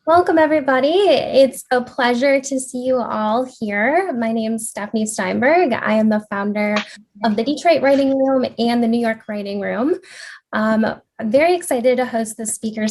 Welcome, everybody. It's a pleasure to see you all here. My name is Stephanie Steinberg. I am the founder of the Detroit Writing Room and the New York Writing Room. I'm very excited to host the speaker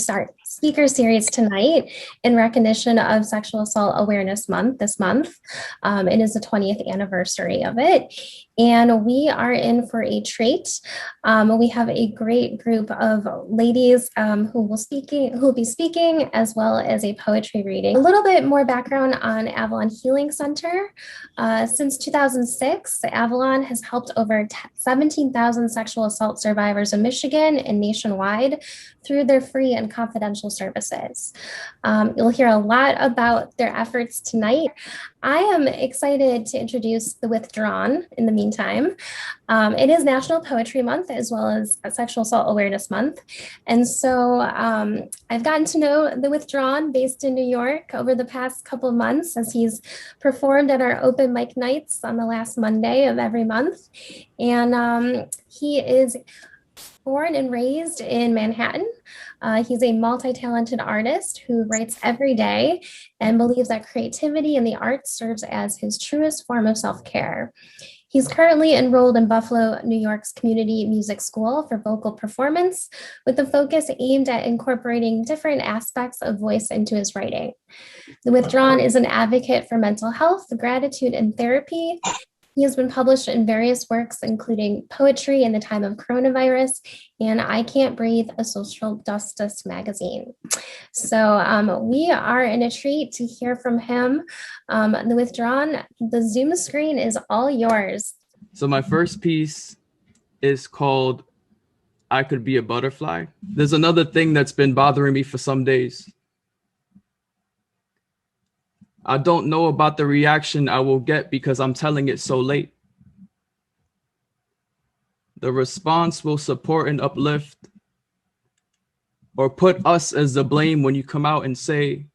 series tonight in recognition of Sexual Assault Awareness Month this month. It is the 20th anniversary of it. And we are in for a treat. We have a great group of ladies who will be speaking, as well as a poetry reading. A little bit more background on Avalon Healing Center. Since 2006, Avalon has helped over 17,000 sexual assault survivors in Michigan and nationwide through their free and confidential services. You'll hear a lot about their efforts tonight. I am excited to introduce the Withdrawn in the meantime. It is National Poetry Month as well as Sexual Assault Awareness Month. And so I've gotten to know the Withdrawn based in New York over the past couple of months as he's performed at our open mic nights on the last Monday of every month. And he is born and raised in Manhattan. He's a multi-talented artist who writes every day and believes that creativity in the arts serves as his truest form of self-care. He's currently enrolled in Buffalo, New York's Community Music School for vocal performance, with a focus aimed at incorporating different aspects of voice into his writing. The Withdrawn is an advocate for mental health, gratitude, and therapy. He has been published in various works, including Poetry in the Time of Coronavirus and I Can't Breathe, a social justice magazine. So we are in a treat to hear from him. The Withdrawn, the Zoom screen is all yours. So my first piece is called I Could Be a Butterfly. There's another thing that's been bothering me for some days. I don't know about the reaction I will get because I'm telling it so late. The response will support and uplift or put us as the blame when you come out and say,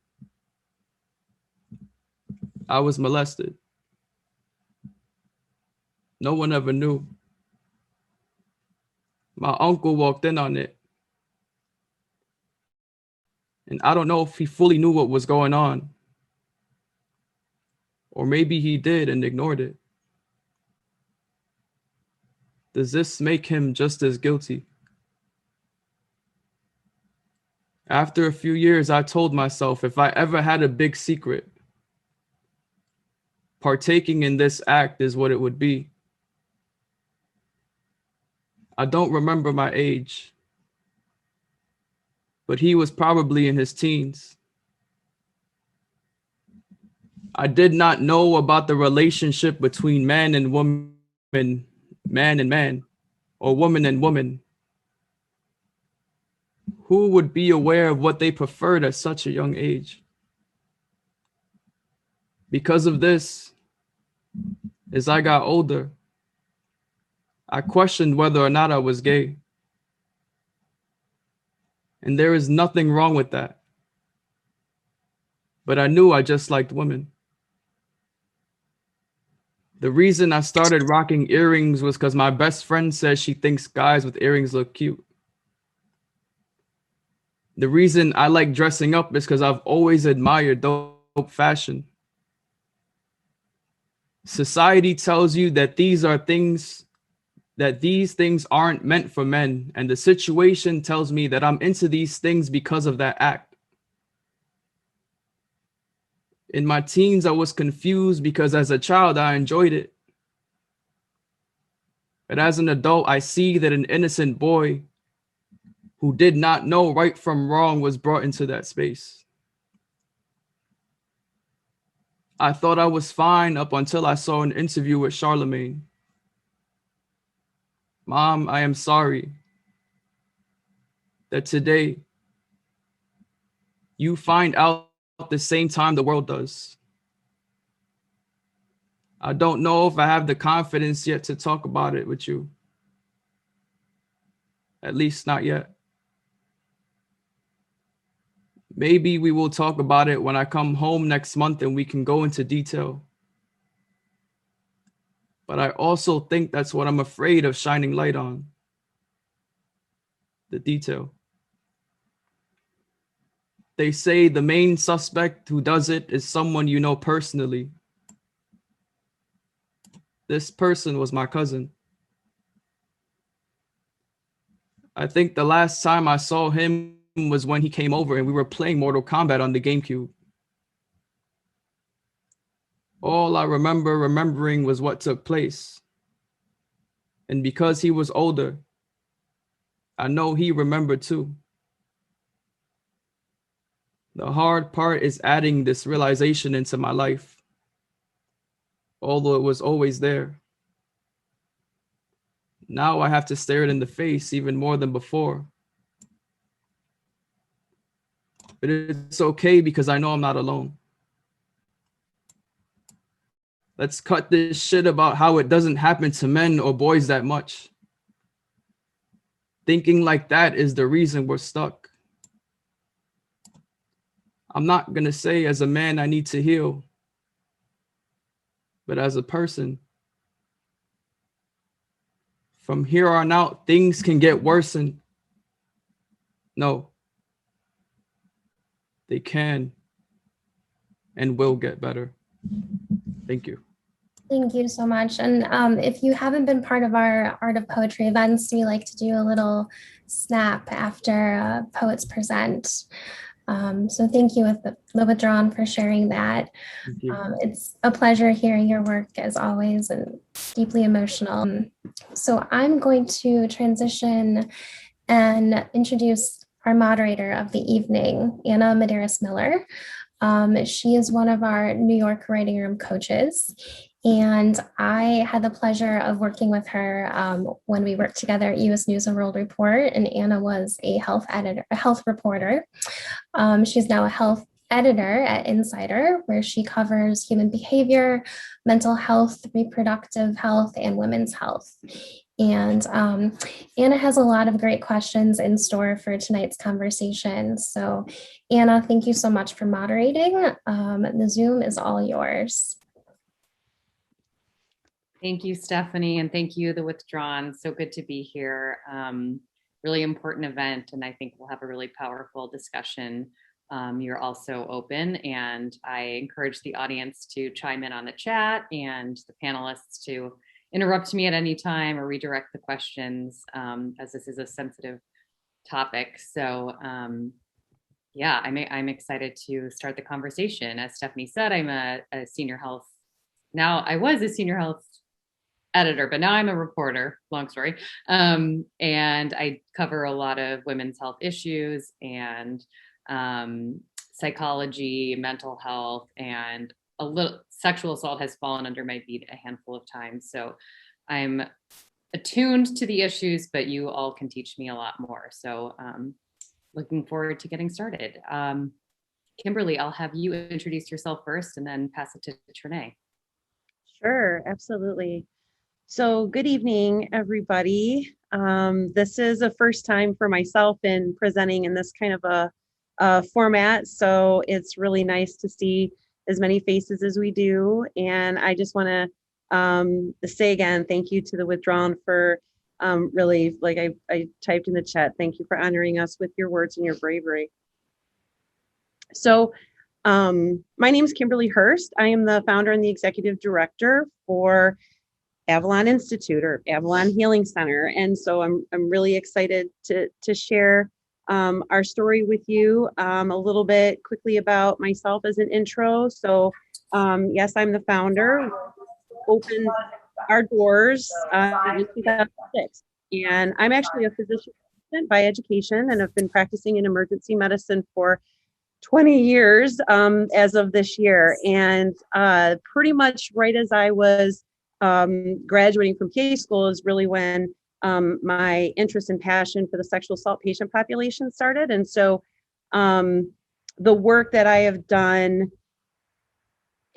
I was molested. No one ever knew. My uncle walked in on it. And I don't know if he fully knew what was going on. Or maybe he did and ignored it. Does this make him just as guilty? After a few years, I told myself if I ever had a big secret, partaking in this act is what it would be. I don't remember my age, but he was probably in his teens. I did not know about the relationship between man and woman, man and man, or woman and woman. Who would be aware of what they preferred at such a young age? Because of this, as I got older, I questioned whether or not I was gay. And there is nothing wrong with that. But I knew I just liked women. The reason I started rocking earrings was because my best friend says she thinks guys with earrings look cute. The reason I like dressing up is because I've always admired dope fashion. Society tells you that these things aren't meant for men, and the situation tells me that I'm into these things because of that act. In my teens, I was confused because as a child, I enjoyed it. But as an adult, I see that an innocent boy who did not know right from wrong was brought into that space. I thought I was fine up until I saw an interview with Charlemagne. Mom, I am sorry that today you find out at the same time the world does. I don't know if I have the confidence yet to talk about it with you. At least not yet. Maybe we will talk about it when I come home next month and we can go into detail. But I also think that's what I'm afraid of shining light on. The detail. They say the main suspect who does it is someone you know personally. This person was my cousin. I think the last time I saw him was when he came over and we were playing Mortal Kombat on the GameCube. All I remember remembering was what took place. And because he was older, I know he remembered too. The hard part is adding this realization into my life, although it was always there. Now I have to stare it in the face even more than before. But it's okay because I know I'm not alone. Let's cut this shit about how it doesn't happen to men or boys that much. Thinking like that is the reason we're stuck. I'm not gonna say as a man I need to heal, but as a person, from here on out, things can get worse and no, they can and will get better. Thank you. Thank you so much. And if you haven't been part of our Art of Poetry events, we like to do a little snap after poets present. So thank you with the Withdrawn for sharing that. It's a pleasure hearing your work as always and deeply emotional. So I'm going to transition and introduce our moderator of the evening, Anna Medaris Miller. She is one of our New York Writing Room coaches. And I had the pleasure of working with her when we worked together at US News and World Report, and Anna was a health reporter. She's now a health editor at Insider, where she covers human behavior, mental health, reproductive health, and women's health. And Anna has a lot of great questions in store for tonight's conversation. So Anna, thank you so much for moderating. The Zoom is all yours. Thank you, Stephanie, and thank you, The Withdrawn. So good to be here. Really important event, and I think we'll have a really powerful discussion. You're also open, and I encourage the audience to chime in on the chat and the panelists to interrupt me at any time or redirect the questions, as this is a sensitive topic. So yeah, I'm excited to start the conversation. As Stephanie said, I'm a senior health, now I was a senior health editor, but now I'm a reporter, long story. And I cover a lot of women's health issues and psychology, mental health, and a little sexual assault has fallen under my beat a handful of times. So I'm attuned to the issues, but you all can teach me a lot more. So looking forward to getting started. Kimberly, I'll have you introduce yourself first and then pass it to Trinea. Sure, absolutely. So good evening, everybody. This is a first time for myself in presenting in this kind of a format. So it's really nice to see as many faces as we do. And I just want to say again, thank you to The Withdrawn for really, like I typed in the chat, thank you for honoring us with your words and your bravery. So my name is Kimberly Hurst. I am the founder and the executive director for Avalon Institute, or Avalon Healing Center. And so I'm really excited to share our story with you. A little bit quickly about myself as an intro. So yes, I'm the founder. Opened our doors in 2006. And I'm actually a physician assistant by education, and I've been practicing in emergency medicine for 20 years as of this year. And pretty much right as I was graduating from PA school is really when my interest and passion for the sexual assault patient population started. And so the work that I have done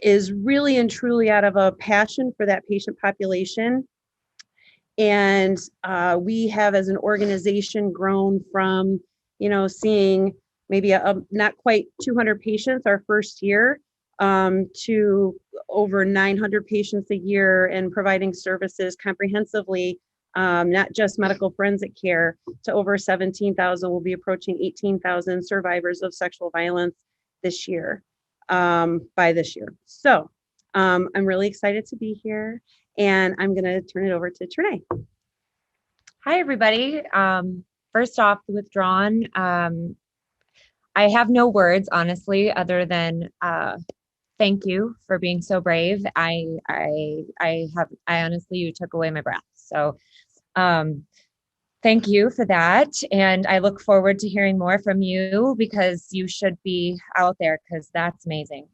is really and truly out of a passion for that patient population. And we have, as an organization, grown from, seeing maybe not quite 200 patients our first year to over 900 patients a year, and providing services comprehensively not just medical forensic care, to over 17,000. We'll be approaching 18,000 survivors of sexual violence this year, by this year. So I'm really excited to be here, and I'm going to turn it over to Trinea. Hi, everybody. First off, Withdrawn. I have no words, honestly, other than thank you for being so brave. I honestly, you took away my breath. So thank you for that. And I look forward to hearing more from you, because you should be out there, because that's amazing.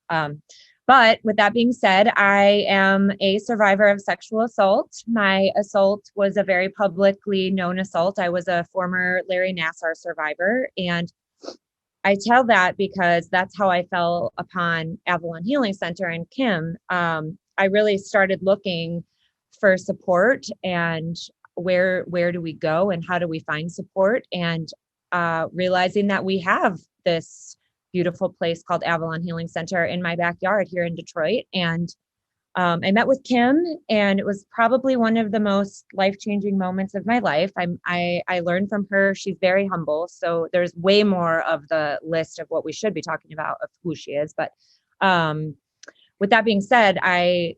But with that being said, I am a survivor of sexual assault. My assault was a very publicly known assault. I was a former Larry Nassar survivor. And I tell that because that's how I fell upon Avalon Healing Center and Kim. I really started looking for support, and where do we go and how do we find support, and realizing that we have this beautiful place called Avalon Healing Center in my backyard here in Detroit. And I met with Kim, and it was probably one of the most life-changing moments of my life. I learned from her. She's very humble. So there's way more of the list of what we should be talking about of who she is. But with that being said, I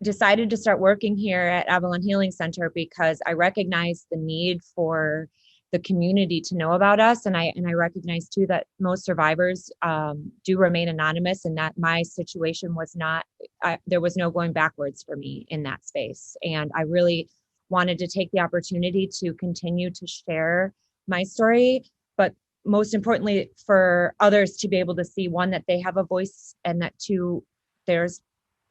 decided to start working here at Avalon Healing Center because I recognized the need for the community to know about us. And I recognize too that most survivors do remain anonymous, and that my situation was not, there was no going backwards for me in that space. And I really wanted to take the opportunity to continue to share my story, but most importantly for others to be able to see, one, that they have a voice, and that two, there's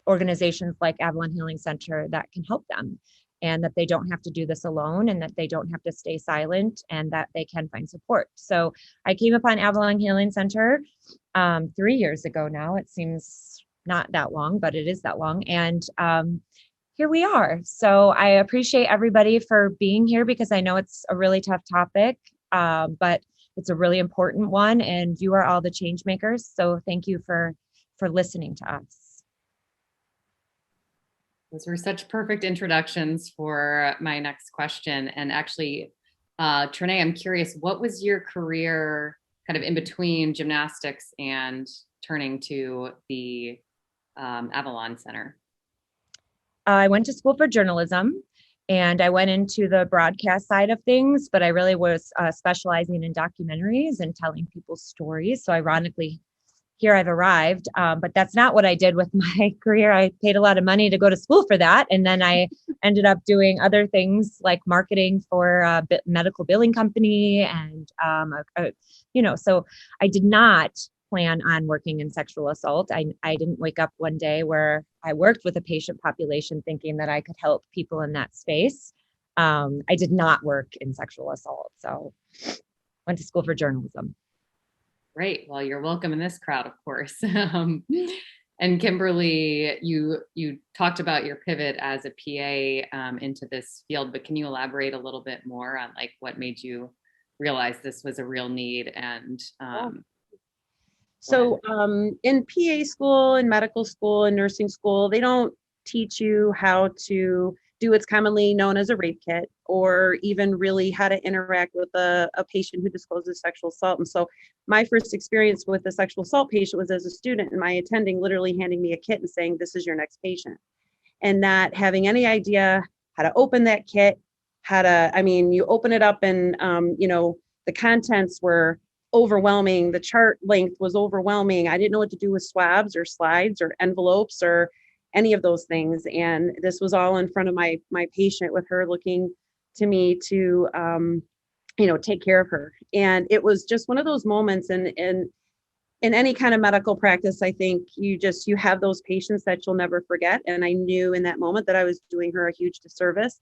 organizations like Avalon Healing Center that can help them, and that they don't have to do this alone, and that they don't have to stay silent, and that they can find support. So I came upon Avalon Healing Center 3 years ago now. It seems not that long, but it is that long. And here we are. So I appreciate everybody for being here, because I know it's a really tough topic, but it's a really important one, and you are all the change makers. So thank you for listening to us. Those were such perfect introductions for my next question. And actually, Trinea, I'm curious, what was your career kind of in between gymnastics and turning to the Avalon Center? I went to school for journalism, and I went into the broadcast side of things, but I really was specializing in documentaries and telling people's stories. So ironically, here I've arrived, but that's not what I did with my career. I paid a lot of money to go to school for that. And then I ended up doing other things like marketing for a medical billing company. And, so I did not plan on working in sexual assault. I didn't wake up one day where I worked with a patient population thinking that I could help people in that space. I did not work in sexual assault. So went to school for journalism. Great. Well, you're welcome in this crowd, of course. And Kimberly, you talked about your pivot as a PA into this field, but can you elaborate a little bit more on like what made you realize this was a real need? And so in PA school, in medical school, and nursing school, they don't teach you how to do what's commonly known as a rape kit, or even really how to interact with a patient who discloses sexual assault. And so my first experience with a sexual assault patient was as a student, and my attending literally handing me a kit and saying, "This is your next patient," and not having any idea how to open that kit, you open it up, and the contents were overwhelming. The chart length was overwhelming. I didn't know what to do with swabs or slides or envelopes or any of those things. And this was all in front of my patient, with her looking to me to, take care of her. And it was just one of those moments. And in any kind of medical practice, I think you have those patients that you'll never forget. And I knew in that moment that I was doing her a huge disservice.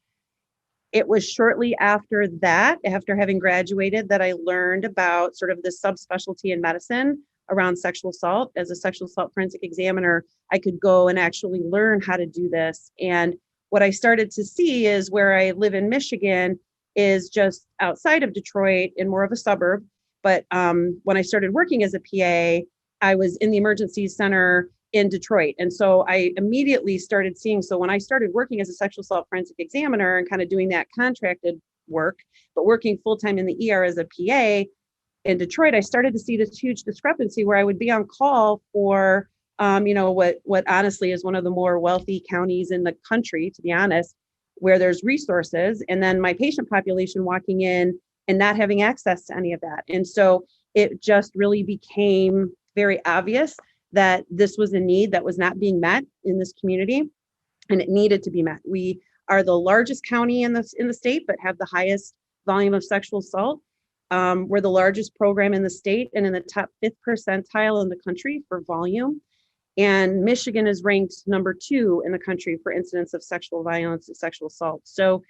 It was shortly after that, after having graduated, that I learned about sort of this subspecialty in medicine around sexual assault. As a sexual assault forensic examiner, I could go and actually learn how to do this. And what I started to see is, where I live in Michigan is just outside of Detroit, in more of a suburb. But when I started working as a PA, I was in the emergency center in Detroit. And so I immediately started seeing, so when I started working as a sexual assault forensic examiner and kind of doing that contracted work, but working full-time in the ER as a PA in Detroit, I started to see this huge discrepancy where I would be on call for, what honestly is one of the more wealthy counties in the country, to be honest, where there's resources, and then my patient population walking in and not having access to any of that. And so it just really became very obvious that this was a need that was not being met in this community, and it needed to be met. We are the largest county in the state, but have the highest volume of sexual assault. We're the largest program in the state and in the top 5th percentile in the country for volume. And Michigan is ranked number 2 in the country for incidence of sexual violence and sexual assault. So,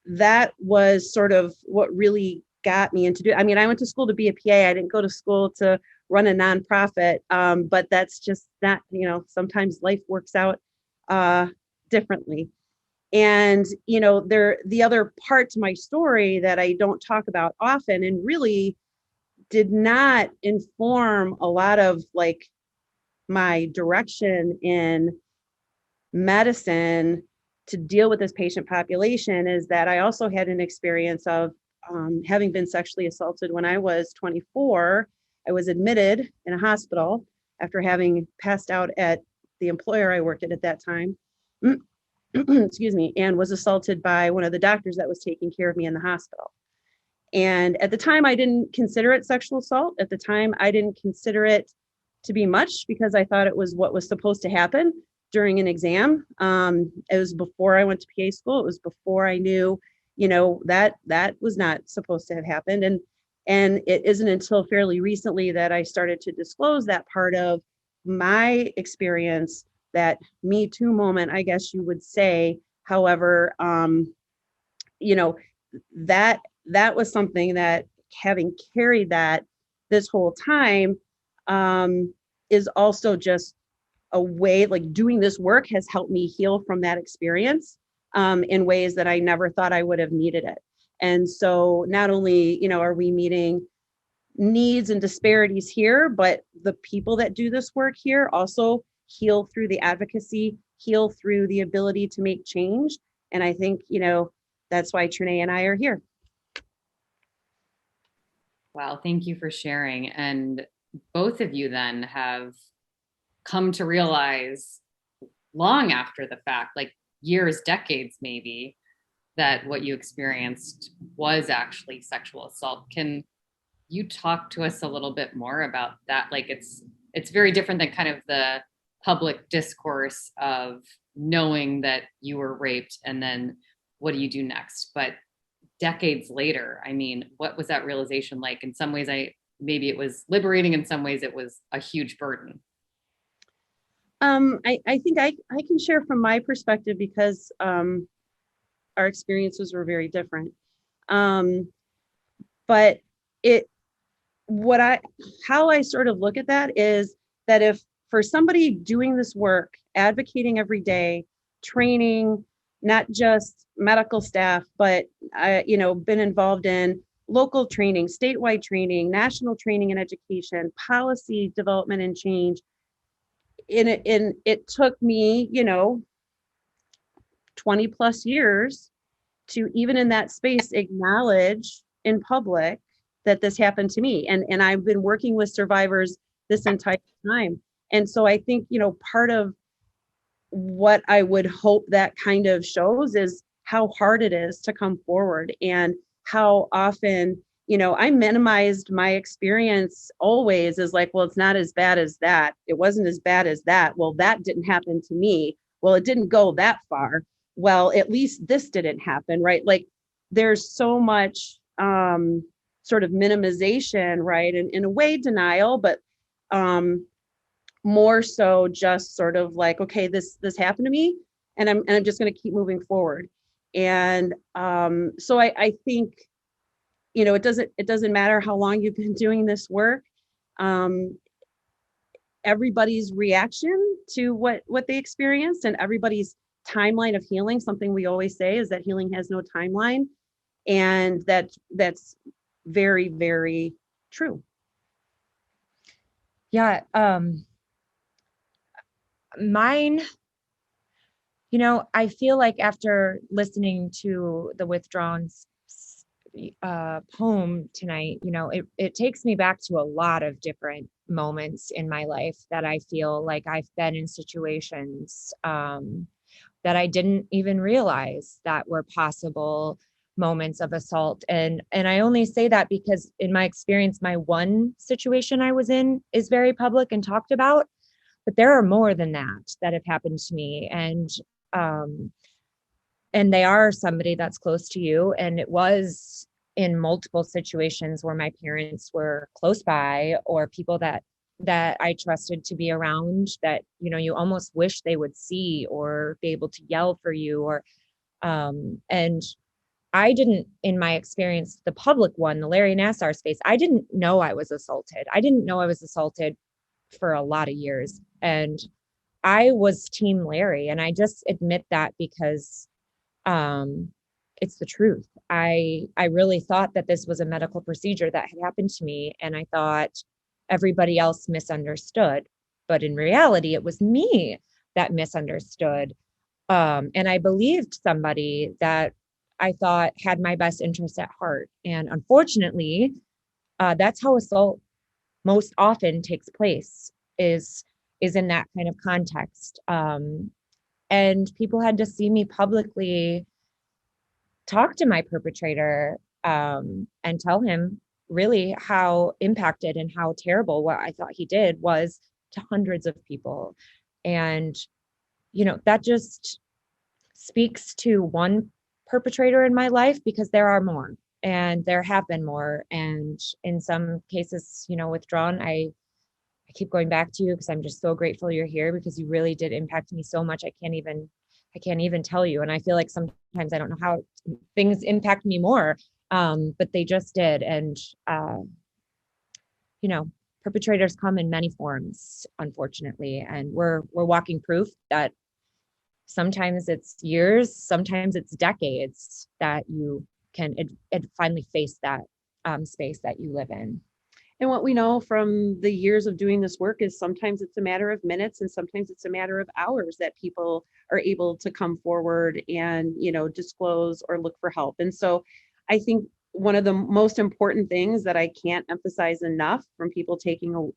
that was sort of what really got me into I went to school to be a PA. I didn't go to school to run a nonprofit, but that's just not, sometimes life works out differently. And, the other part to my story that I don't talk about often and really did not inform a lot of like my direction in medicine to deal with this patient population is that I also had an experience of having been sexually assaulted when I was 24. I was admitted in a hospital after having passed out at the employer I worked at that time, excuse me, and was assaulted by one of the doctors that was taking care of me in the hospital. And at the time, I didn't consider it sexual assault. At the time, I didn't consider it to be much because I thought it was what was supposed to happen during an exam. It was before I went to PA school. It was before I knew, that was not supposed to have happened. And it isn't until fairly recently that I started to disclose that part of my experience, that Me Too moment, I guess you would say. However, that was something that, having carried that this whole time, is also just a way, like doing this work has helped me heal from that experience in ways that I never thought I would have needed it. And so not only, are we meeting needs and disparities here, but the people that do this work here also heal through the advocacy, heal through the ability to make change. And I think, that's why Trinea and I are here. Wow, thank you for sharing. And both of you then have come to realize long after the fact, like years, decades maybe, that what you experienced was actually sexual assault. Can you talk to us a little bit more about that? Like it's very different than kind of the public discourse of knowing that you were raped and then what do you do next? But decades later, what was that realization like? In some ways, maybe it was liberating. In some ways, it was a huge burden. I think I can share from my perspective because our experiences were very different. But how I sort of look at that is that if for somebody doing this work, advocating every day, training, not just medical staff, but been involved in local training, statewide training, national training and education, policy development and change. It took me, 20 plus years to, even in that space, acknowledge in public that this happened to me. And I've been working with survivors this entire time. And so I think, part of what I would hope that kind of shows is how hard it is to come forward and how often, I minimized my experience always as like, well, it's not as bad as that. It wasn't as bad as that. Well, that didn't happen to me. Well, it didn't go that far. Well, at least this didn't happen, right? Like there's so much sort of minimization, right? And in a way denial, but more so just sort of like, okay, this happened to me and I'm just going to keep moving forward. And so I think, it doesn't matter how long you've been doing this work. Everybody's reaction to what they experienced and everybody's timeline of healing, something we always say is that healing has no timeline. And that's very, very true. Yeah. Mine, I feel like after listening to the Withdrawn poem tonight, it takes me back to a lot of different moments in my life that I feel like I've been in situations that I didn't even realize that were possible moments of assault. And I only say that because in my experience, my one situation I was in is very public and talked about, but there are more than that have happened to me. And they are somebody that's close to you. And it was in multiple situations where my parents were close by, or people that I trusted to be around, that, you almost wish they would see or be able to yell for you, or, and I didn't, in my experience, the public one, the Larry Nassar space, I didn't know I was assaulted. I didn't know I was assaulted for a lot of years. And I was Team Larry. And I just admit that because it's the truth. I really thought that this was a medical procedure that had happened to me. And I thought everybody else misunderstood. But in reality, it was me that misunderstood. And I believed somebody that I thought had my best interests at heart. And unfortunately, that's how assault most often takes place, is in that kind of context. And people had to see me publicly talk to my perpetrator and tell him really how impacted and how terrible what I thought he did was to hundreds of people. And, that just speaks to one perpetrator in my life, because there are more, and there have been more. And in some cases, Withdrawn, I keep going back to you because I'm just so grateful you're here, because you really did impact me so much. I can't even tell you. And I feel like sometimes I don't know how things impact me more, but they just did. And, perpetrators come in many forms, unfortunately. And we're walking proof that sometimes it's years, sometimes it's decades that you can finally face that space that you live in. And what we know from the years of doing this work is sometimes it's a matter of minutes, and sometimes it's a matter of hours that people are able to come forward and, disclose or look for help. And so I think one of the most important things that I can't emphasize enough from people taking,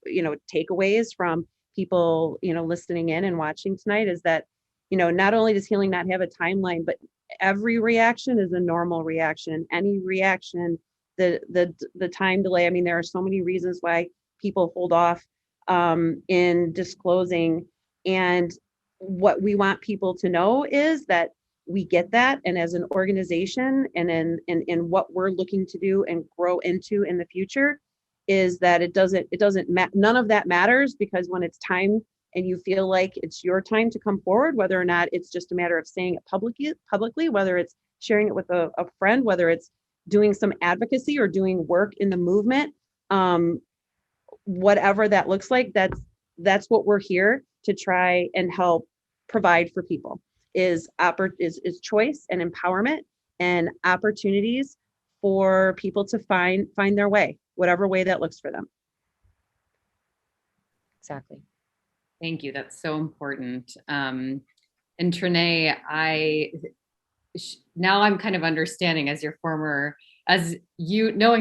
takeaways from people, listening in and watching tonight is that, not only does healing not have a timeline, but every reaction is a normal reaction. Any reaction, the time delay. I mean, there are so many reasons why people hold off in disclosing. And what we want people to know is that we get that. And as an organization, and in what we're looking to do and grow into in the future, is that none of that matters, because when it's time and you feel like it's your time to come forward, whether or not it's just a matter of saying it publicly, whether it's sharing it with a friend, whether it's doing some advocacy or doing work in the movement, whatever that looks like, that's what we're here to try and help provide for people, is choice and empowerment and opportunities for people to find their way, whatever way that looks for them. Exactly. Thank you. That's so important. And Trinea, now I'm kind of understanding, knowing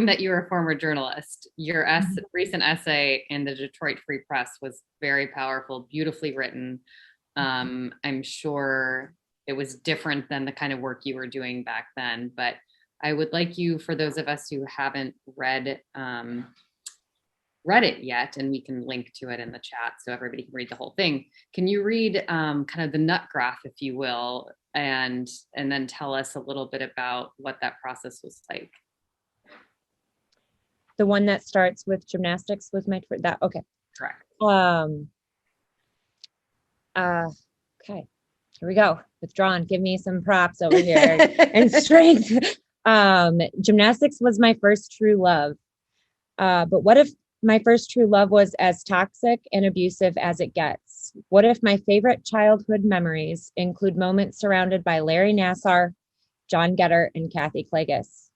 that you're a former journalist, your recent essay in the Detroit Free Press was very powerful, beautifully written. I'm sure it was different than the kind of work you were doing back then, but I would like you, for those of us who haven't read it yet, and we can link to it in the chat so everybody can read the whole thing. Can you read kind of the nut graph, if you will, and then tell us a little bit about what that process was like? The one that starts with gymnastics was my that. Okay. Correct. Okay. Here we go. Withdrawn. Give me some props over here and strength. Gymnastics was my first true love. But what if my first true love was as toxic and abusive as it gets? What if my favorite childhood memories include moments surrounded by Larry Nassar, John Getter, and Kathy Klages?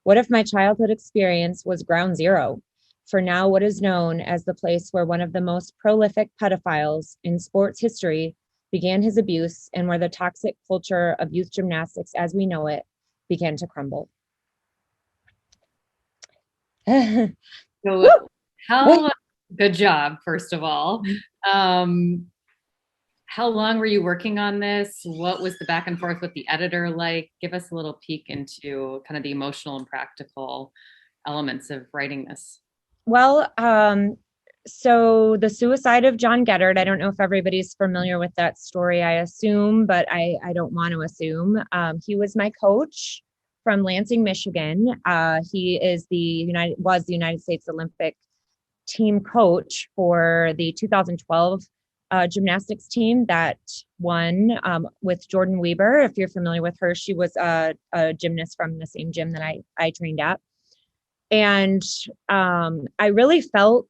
What if my childhood experience was ground zero, for now what is known as the place where one of the most prolific pedophiles in sports history began his abuse, and where the toxic culture of youth gymnastics as we know it began to crumble. So good job, first of all. How long were you working on this? What was the back and forth with the editor like? Give us a little peek into kind of the emotional and practical elements of writing this. Well, so the suicide of John Geddard, I don't know if everybody's familiar with that story, I assume, but I don't want to assume. He was my coach from Lansing, Michigan. He is was the United States Olympic team coach for the 2012 gymnastics team that won with Jordan Weber. If you're familiar with her, she was a gymnast from the same gym that I trained at. And I really felt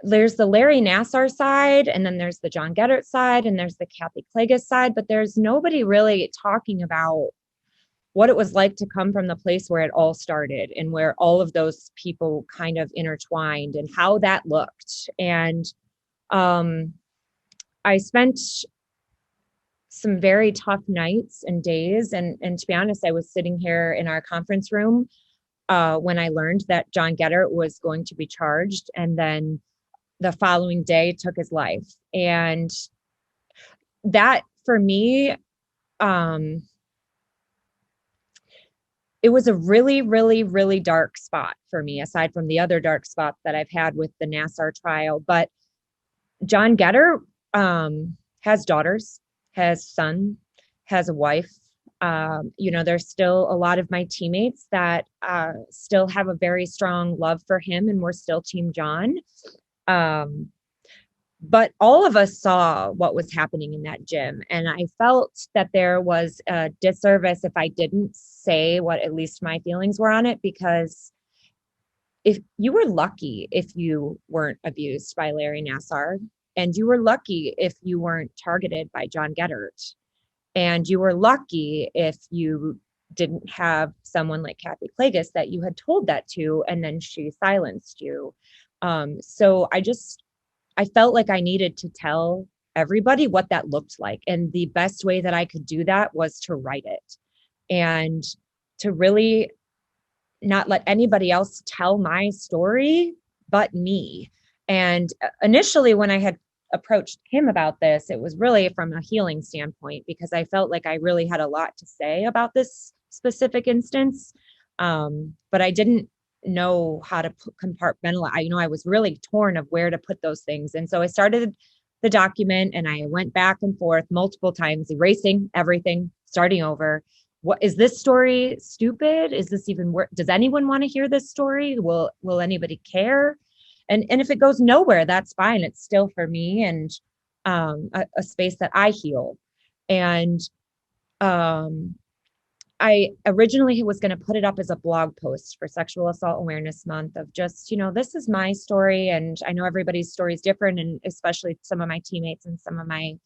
there's the Larry Nassar side, and then there's the John Geddard side, and there's the Kathy Klages side, but there's nobody really talking about what it was like to come from the place where it all started and where all of those people kind of intertwined and how that looked. And I spent some very tough nights and days. And to be honest, I was sitting here in our conference room when I learned that John Geddard was going to be charged, and then the following day took his life. And that for me, it was a really, really, really dark spot for me, aside from the other dark spots that I've had with the Nassar trial. But John Geddard has daughters, has son, has a wife. There's still a lot of my teammates that still have a very strong love for him, and we're still Team John. But all of us saw what was happening in that gym. And I felt that there was a disservice if I didn't say what at least my feelings were on it, because if you were lucky if you weren't abused by Larry Nassar, and you were lucky if you weren't targeted by John Geddard, and you were lucky if you didn't have someone like Kathy Klages that you had told that to, and then she silenced you. So I felt like I needed to tell everybody what that looked like. And the best way that I could do that was to write it and to really not let anybody else tell my story but me. And initially, when I had approached him about this, it was really from a healing standpoint, because I felt like I really had a lot to say about this specific instance. But I didn't know how to compartmentalize. I was really torn of where to put those things. And so I started the document, and I went back and forth multiple times, erasing everything, starting over. What is this story stupid? Is this even work? Does anyone want to hear this story? Will anybody care? And if it goes nowhere, that's fine. It's still for me and a space that I heal. And I originally was going to put it up as a blog post for Sexual Assault Awareness Month of just, this is my story. And I know everybody's story is different, and especially some of my teammates and some of my,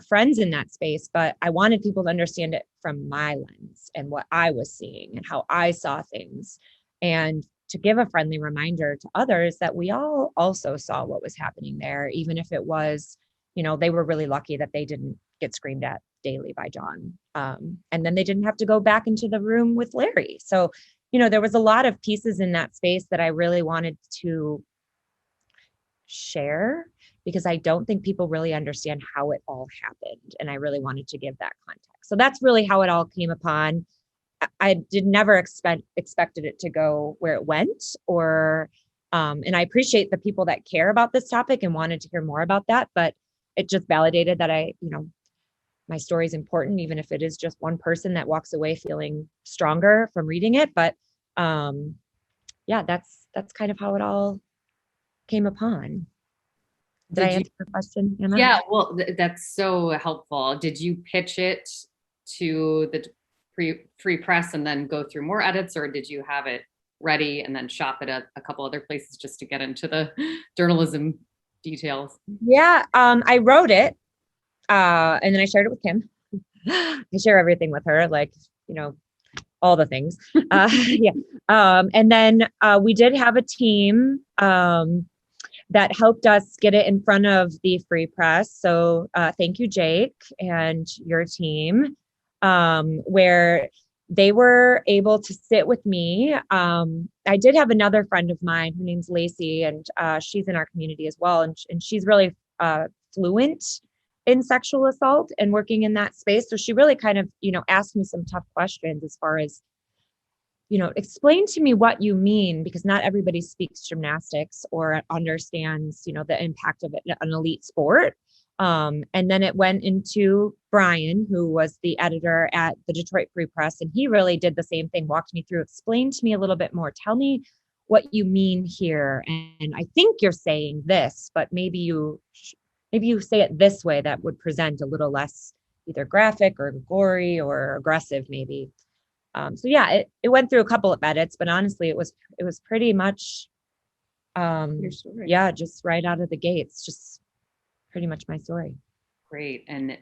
friends in that space. But I wanted people to understand it from my lens and what I was seeing and how I saw things, and to give a friendly reminder to others that we all also saw what was happening there, even if it was, they were really lucky that they didn't get screamed at daily by John. And then they didn't have to go back into the room with Larry. So, there was a lot of pieces in that space that I really wanted to share, because I don't think people really understand how it all happened. And I really wanted to give that context. So that's really how it all came upon. I did never expected it to go where it went, and I appreciate the people that care about this topic and wanted to hear more about that, but it just validated that my story is important, even if it is just one person that walks away feeling stronger from reading it. But that's kind of how it all came upon. Did I answer your question, Anna? Yeah, well, that's so helpful. Did you pitch it to the free press and then go through more edits, or did you have it ready and then shop it at a couple other places just to get into the journalism details? Yeah, I wrote it. And then I shared it with Kim. I share everything with her, all the things. And then we did have a team that helped us get it in front of the Free Press. So thank you, Jake, and your team, where they were able to sit with me. I did have another friend of mine, her name's Lacey, and she's in our community as well. And she's really fluent in sexual assault and working in that space. So she really kind of, asked me some tough questions as far as, explain to me what you mean, because not everybody speaks gymnastics or understands, the impact of it, an elite sport. And then it went into Brian, who was the editor at the Detroit Free Press. And he really did the same thing, walked me through, explain to me a little bit more. Tell me what you mean here. And I think you're saying this, but maybe you say it this way that would present a little less either graphic or gory or aggressive, maybe. So yeah, it went through a couple of edits, but honestly, it was pretty much, Your story. yeah, just right out of the gates, just pretty much my story. Great. And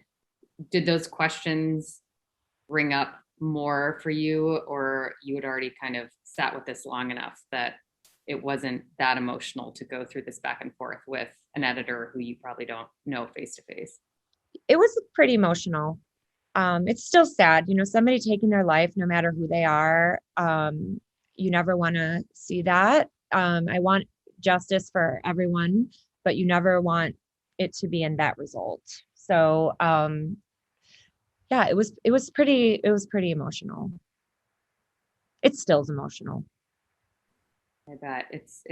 did those questions bring up more for you, or you had already kind of sat with this long enough that it wasn't that emotional to go through this back and forth with an editor who you probably don't know face to face? It was pretty emotional. It's still sad, somebody taking their life, no matter who they are. You never want to see that. I want justice for everyone, but you never want it to be in that result. So, yeah, it was pretty emotional. It still is emotional. I bet it's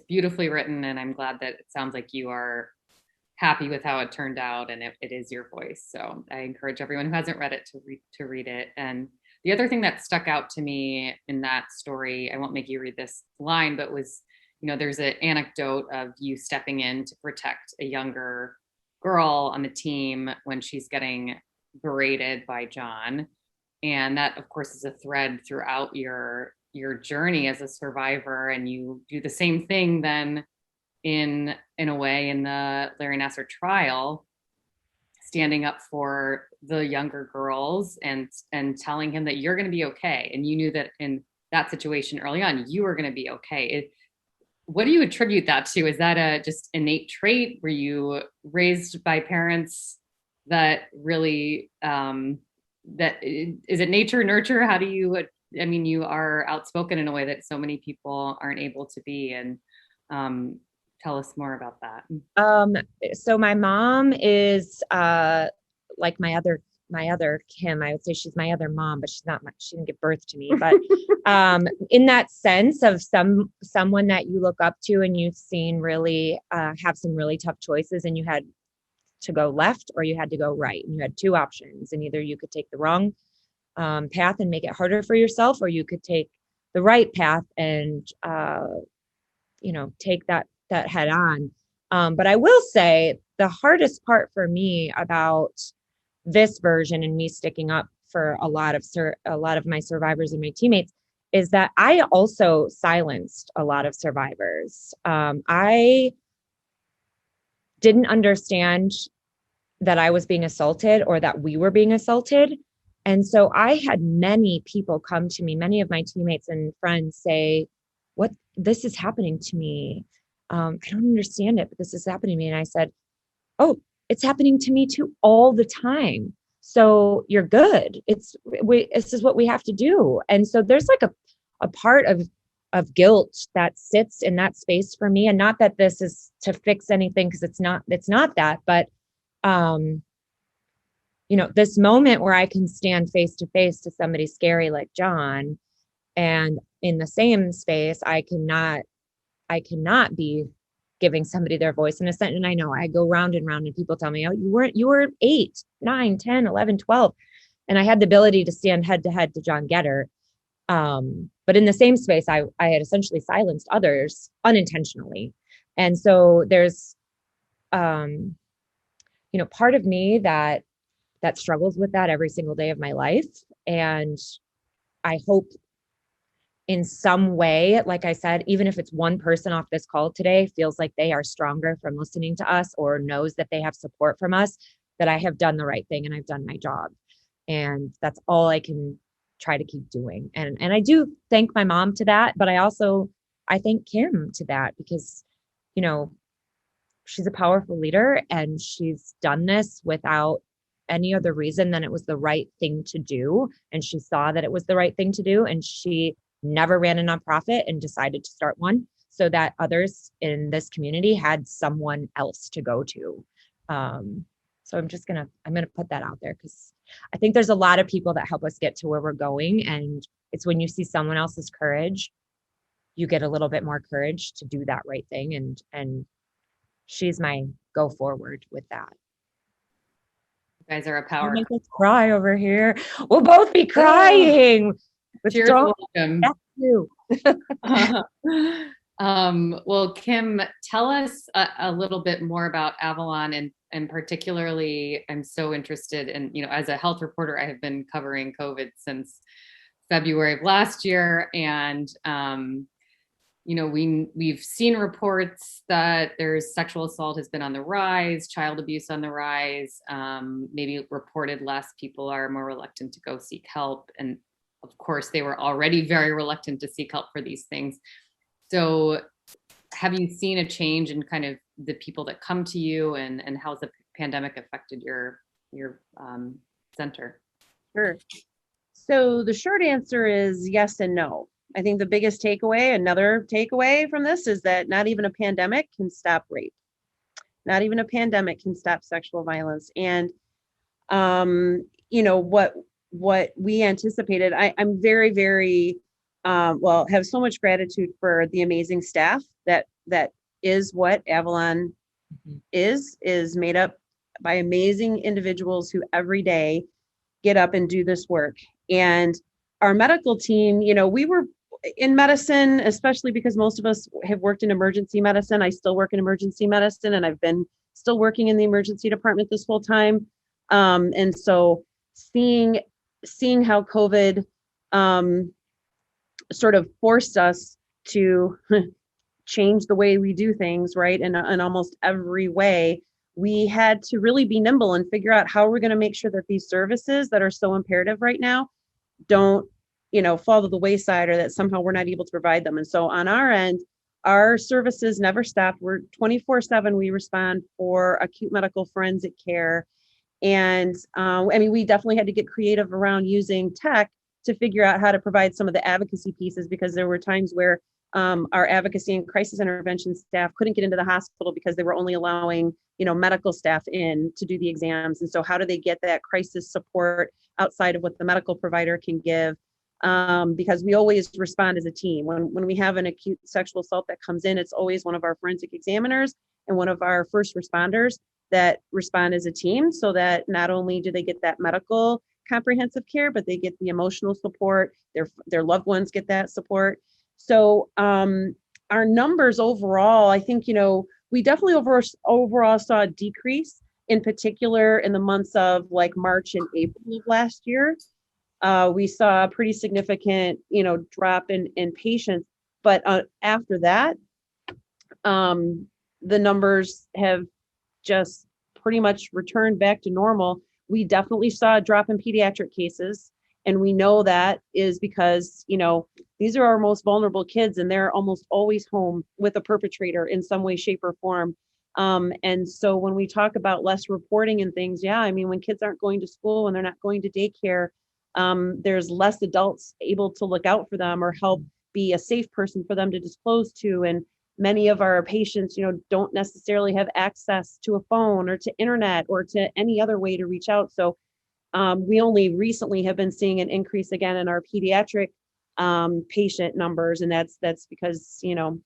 beautifully written, and I'm glad that it sounds like you are happy with how it turned out, and it is your voice. So I encourage everyone who hasn't read it to read it. And the other thing that stuck out to me in that story, I won't make you read this line, but was, there's an anecdote of you stepping in to protect a younger girl on the team when she's getting berated by John. And that, of course, is a thread throughout your journey as a survivor. And you do the same thing then in a way in the Larry Nassar trial, standing up for the younger girls and telling him that you're going to be okay. And you knew that in that situation early on, you were going to be okay. What do you attribute that to? Is that a just innate trait? Were you raised by parents that really, that is it nature, nurture? How do you, you are outspoken in a way that so many people aren't able to be. And tell us more about that. So my mom is like my other Kim. I would say she's my other mom, but she didn't give birth to me. But in that sense of someone that you look up to and you've seen really have some really tough choices, and you had to go left or you had to go right, and you had two options, and either you could take the wrong path and make it harder for yourself, or you could take the right path and take that head on. But I will say the hardest part for me about this version and me sticking up for a lot of my survivors and my teammates is that I also silenced a lot of survivors. I didn't understand that I was being assaulted or that we were being assaulted. And so I had many people come to me, many of my teammates and friends say, this is happening to me. I don't understand it, but this is happening to me. And I said, oh, it's happening to me too all the time. So you're good. This is what we have to do. And so there's like a part of guilt that sits in that space for me. And not that this is to fix anything, because it's not that, but this moment where I can stand face to face to somebody scary like John, and in the same space, I cannot be giving somebody their voice in a sentence. And I know I go round and round and people tell me, oh, you were 8, 9, 10, 11, 12. And I had the ability to stand head to head to John Getter. But in the same space, I had essentially silenced others unintentionally. And so there's, part of me that struggles with that every single day of my life. And I hope in some way, like I said, even if it's one person off this call today feels like they are stronger from listening to us or knows that they have support from us, that I have done the right thing and I've done my job. And that's all I can try to keep doing. And I do thank my mom to that, but I thank Kim to that because, you know, she's a powerful leader and she's done this without any other reason than it was the right thing to do. And she saw that it was the right thing to do. And she never ran a nonprofit and decided to start one so that others in this community had someone else to go to. So I'm going to put that out there because I think there's a lot of people that help us get to where we're going. And it's when you see someone else's courage, you get a little bit more courage to do that right thing. And she's my go forward with that. You guys are a power. Make us cry over here. We'll both be crying. Cheers, welcome. That's you. Well, Kim, tell us a little bit more about Avalon and particularly I'm so interested in, you know, as a health reporter, I have been covering COVID since February of last year. And, you know, we've seen reports that there's sexual assault has been on the rise, child abuse on the rise, maybe reported less. People are more reluctant to go seek help. And of course, they were already very reluctant to seek help for these things. So have you seen a change in kind of the people that come to you and how's the pandemic affected your center? Sure. So the short answer is yes and no. I think the biggest takeaway, another takeaway from this is that not even a pandemic can stop rape. Not even a pandemic can stop sexual violence. And, you know, what we anticipated, I'm very, very, have so much gratitude for the amazing staff that is what Avalon is made up by amazing individuals who every day get up and do this work. And our medical team, you know, we were in medicine, especially because most of us have worked in emergency medicine. I still work in emergency medicine and I've been still working in the emergency department this whole time. And so seeing how COVID sort of forced us to change the way we do things, right? In almost every way, we had to really be nimble and figure out how we're going to make sure that these services that are so imperative right now don't, you know, fall to the wayside or that somehow we're not able to provide them. And so on our end, our services never stopped. We're 24/7. We respond for acute medical forensic care. And I mean, we definitely had to get creative around using tech to figure out how to provide some of the advocacy pieces, because there were times where our advocacy and crisis intervention staff couldn't get into the hospital because they were only allowing, you know, medical staff in to do the exams. And so how do they get that crisis support outside of what the medical provider can give? Because we always respond as a team. When we have an acute sexual assault that comes in, it's always one of our forensic examiners and one of our first responders that respond as a team, so that not only do they get that medical comprehensive care, but they get the emotional support, their loved ones get that support. So our numbers overall, I think, you know, we definitely overall saw a decrease, in particular in the months of like March and April of last year. We saw a pretty significant, you know, drop in patients, but after that, the numbers have just pretty much returned back to normal. We definitely saw a drop in pediatric cases. And we know that is because, you know, these are our most vulnerable kids and they're almost always home with a perpetrator in some way, shape, or form. And so when we talk about less reporting and things, yeah, I mean, when kids aren't going to school, when they're not going to daycare, there's less adults able to look out for them or help be a safe person for them to disclose to. And many of our patients, you know, don't necessarily have access to a phone or to internet or to any other way to reach out. So we only recently have been seeing an increase again in our pediatric patient numbers. And that's because, you know,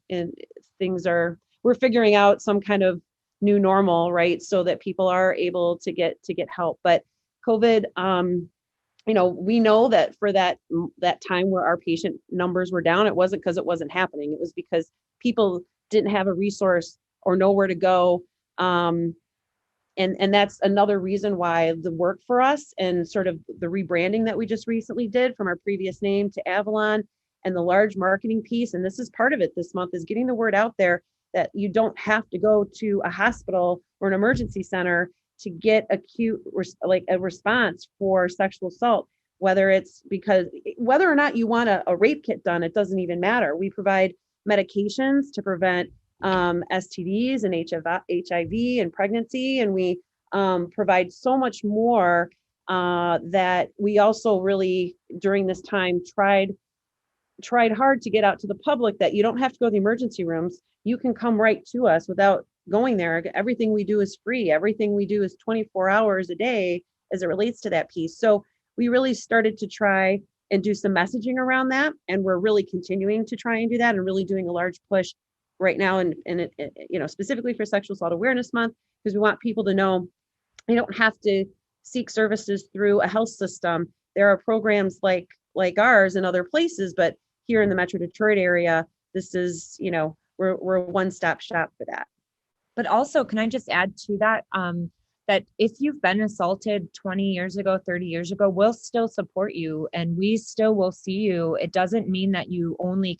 we're figuring out some kind of new normal, right? So that people are able to get help. But COVID, you know, we know that for that time where our patient numbers were down, it wasn't because it wasn't happening. It was because people didn't have a resource or know where to go. And that's another reason why the work for us and sort of the rebranding that we just recently did from our previous name to Avalon and the large marketing piece. And this is part of it this month, is getting the word out there that you don't have to go to a hospital or an emergency center to get acute, like a response for sexual assault. whether it's because whether or not you want a rape kit done, it doesn't even matter. We provide medications to prevent STDs and HIV and pregnancy, and we provide so much more that we also really during this time tried hard to get out to the public that you don't have to go to the emergency rooms. You can come right to us without going there. Everything we do is free. Everything we do is 24 hours a day as it relates to that piece. So we really started to try and do some messaging around that. And we're really continuing to try and do that and really doing a large push right now. And specifically for Sexual Assault Awareness Month, because we want people to know you don't have to seek services through a health system. There are programs like ours in other places, but here in the Metro Detroit area, this is, we're a one-stop shop for that. But also, can I just add to that, that if you've been assaulted 20 years ago, 30 years ago, we'll still support you and we still will see you. It doesn't mean that you only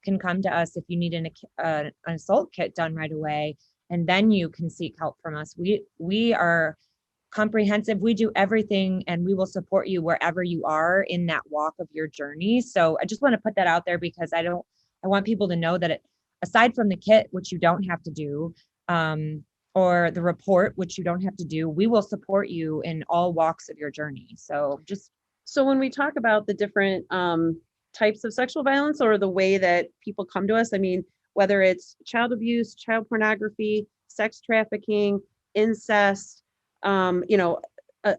can come to us if you need an assault kit done right away, and then you can seek help from us. We are comprehensive. We do everything, and we will support you wherever you are in that walk of your journey. So I just want to put that out there because I want people to know that aside from the kit, which you don't have to do, or the report, which you don't have to do, we will support you in all walks of your journey. So when we talk about the different types of sexual violence or the way that people come to us, I mean, whether it's child abuse, child pornography, sex trafficking, incest,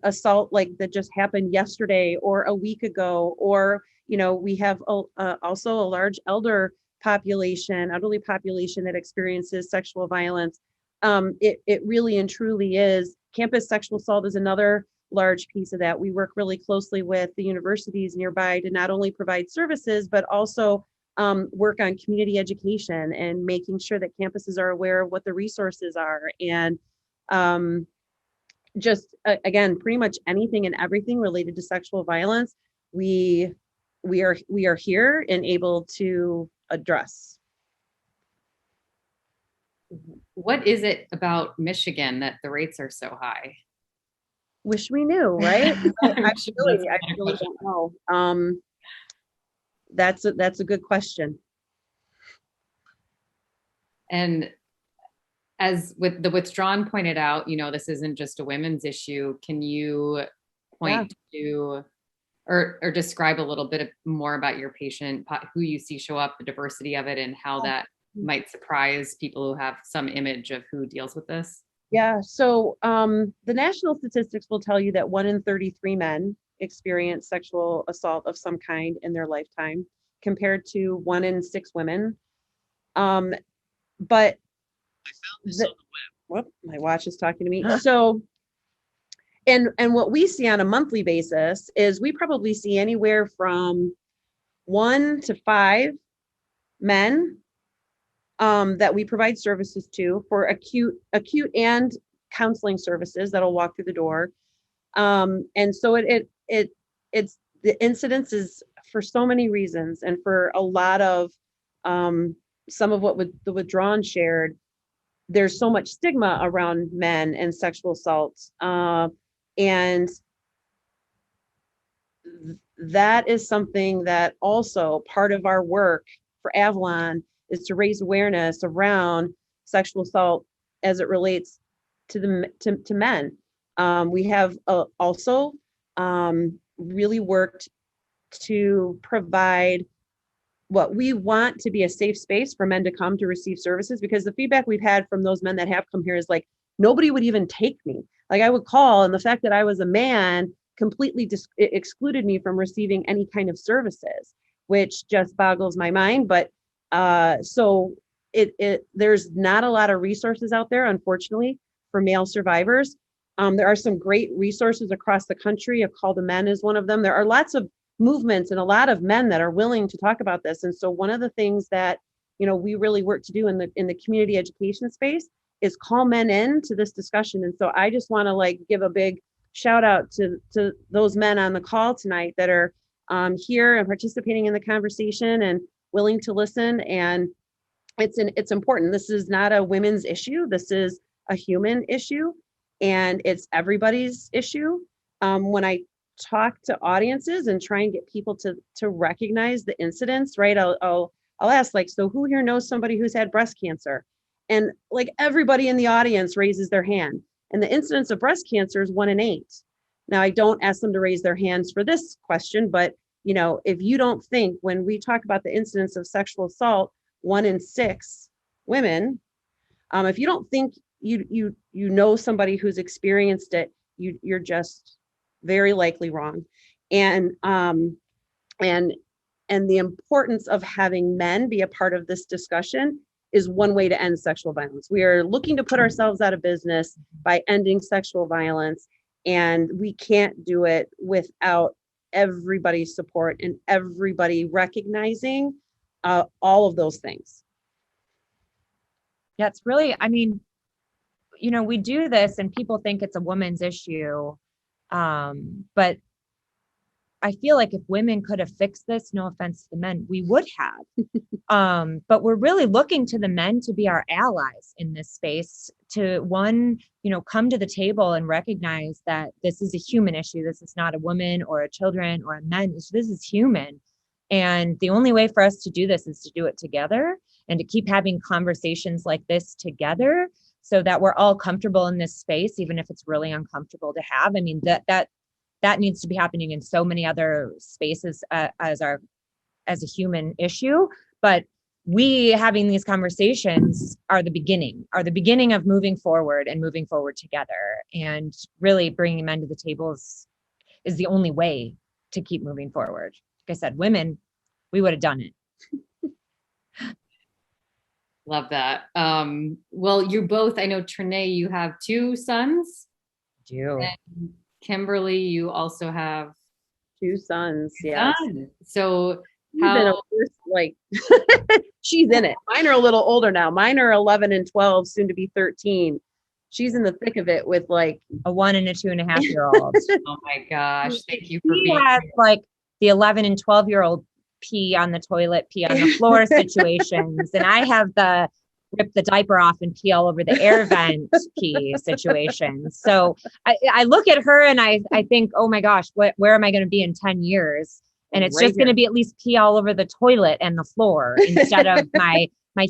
assault like that just happened yesterday or a week ago, or, we have also a large elderly population that experiences sexual violence. It really and truly is. Campus sexual assault is another large piece of that. We work really closely with the universities nearby to not only provide services, but also work on community education and making sure that campuses are aware of what the resources are. And again, pretty much anything and everything related to sexual violence, we are here and able to address. What is it about Michigan that the rates are so high? Wish we knew, right? I really don't know. That's a good question. And as with the Withdrawn pointed out, this isn't just a women's issue. Can you point to or describe a little bit more about your patient, who you see show up, the diversity of it, and how that might surprise people who have some image of who deals with this? Yeah. So the national statistics will tell you that 1 in 33 men experience sexual assault of some kind in their lifetime, compared to 1 in 6 women. But I found this on the web. My watch is talking to me. So, and what we see on a monthly basis is we probably see anywhere from 1 to 5 men that we provide services to for acute and counseling services that'll walk through the door. And so it's the incidence is for so many reasons, and for a lot of some of what the Withdrawn shared, there's so much stigma around men and sexual assault. And that is something that also part of our work for Avalon is to raise awareness around sexual assault as it relates to men. We have also really worked to provide what we want to be a safe space for men to come to receive services, because the feedback we've had from those men that have come here is like, nobody would even take me. Like, I would call, and the fact that I was a man completely excluded me from receiving any kind of services, which just boggles my mind. But so there's not a lot of resources out there, unfortunately, for male survivors. There are some great resources across the country. A Call to Men is one of them. There are lots of movements and a lot of men that are willing to talk about this. And so one of the things that, we really work to do in the community education space is call men in to this discussion. And so I just want to give a big shout out to those men on the call tonight that are here and participating in the conversation and willing to listen. And it's important. This is not a women's issue. This is a human issue, and it's everybody's issue. When I talk to audiences and try and get people to recognize the incidents, right? I'll ask, like, so who here knows somebody who's had breast cancer? And like everybody in the audience raises their hand. And the incidence of breast cancer is 1 in 8. Now, I don't ask them to raise their hands for this question, but if you don't think, when we talk about the incidence of sexual assault, 1 in 6 women, if you don't think you know somebody who's experienced it, you're just very likely wrong. And the importance of having men be a part of this discussion is one way to end sexual violence. We are looking to put ourselves out of business by ending sexual violence, and we can't do it without everybody's support and everybody recognizing all of those things. Yeah, it's really, I mean, we do this and people think it's a woman's issue. But I feel like if women could have fixed this, no offense to the men, we would have. But we're really looking to the men to be our allies in this space, to come to the table and recognize that this is a human issue. This is not a woman or a children or a man. This is human. And the only way for us to do this is to do it together and to keep having conversations like this together so that we're all comfortable in this space, even if it's really uncomfortable to have. I mean, that needs to be happening in so many other spaces as a human issue. But we having these conversations are the beginning of moving forward and moving forward together. And really bringing men to the table is the only way to keep moving forward. Like I said, women, we would have done it. Love that. Well, you both, I know Trinea, you have 2 sons. I do. And Kimberly, you also have 2 sons. Yeah. So she's in it. Mine are a little older now. Mine are 11 and 12, soon to be 13. She's in the thick of it with like a 1 and a 2.5-year-old. Oh my gosh. Thank you for being here. Like the 11 and 12-year-old pee on the toilet, pee on the floor situations. And I have the rip the diaper off and pee all over the air vent pee situations. So I look at her and I think, oh my gosh, where am I going to be in 10 years? And it's just going to be at least pee all over the toilet and the floor instead of my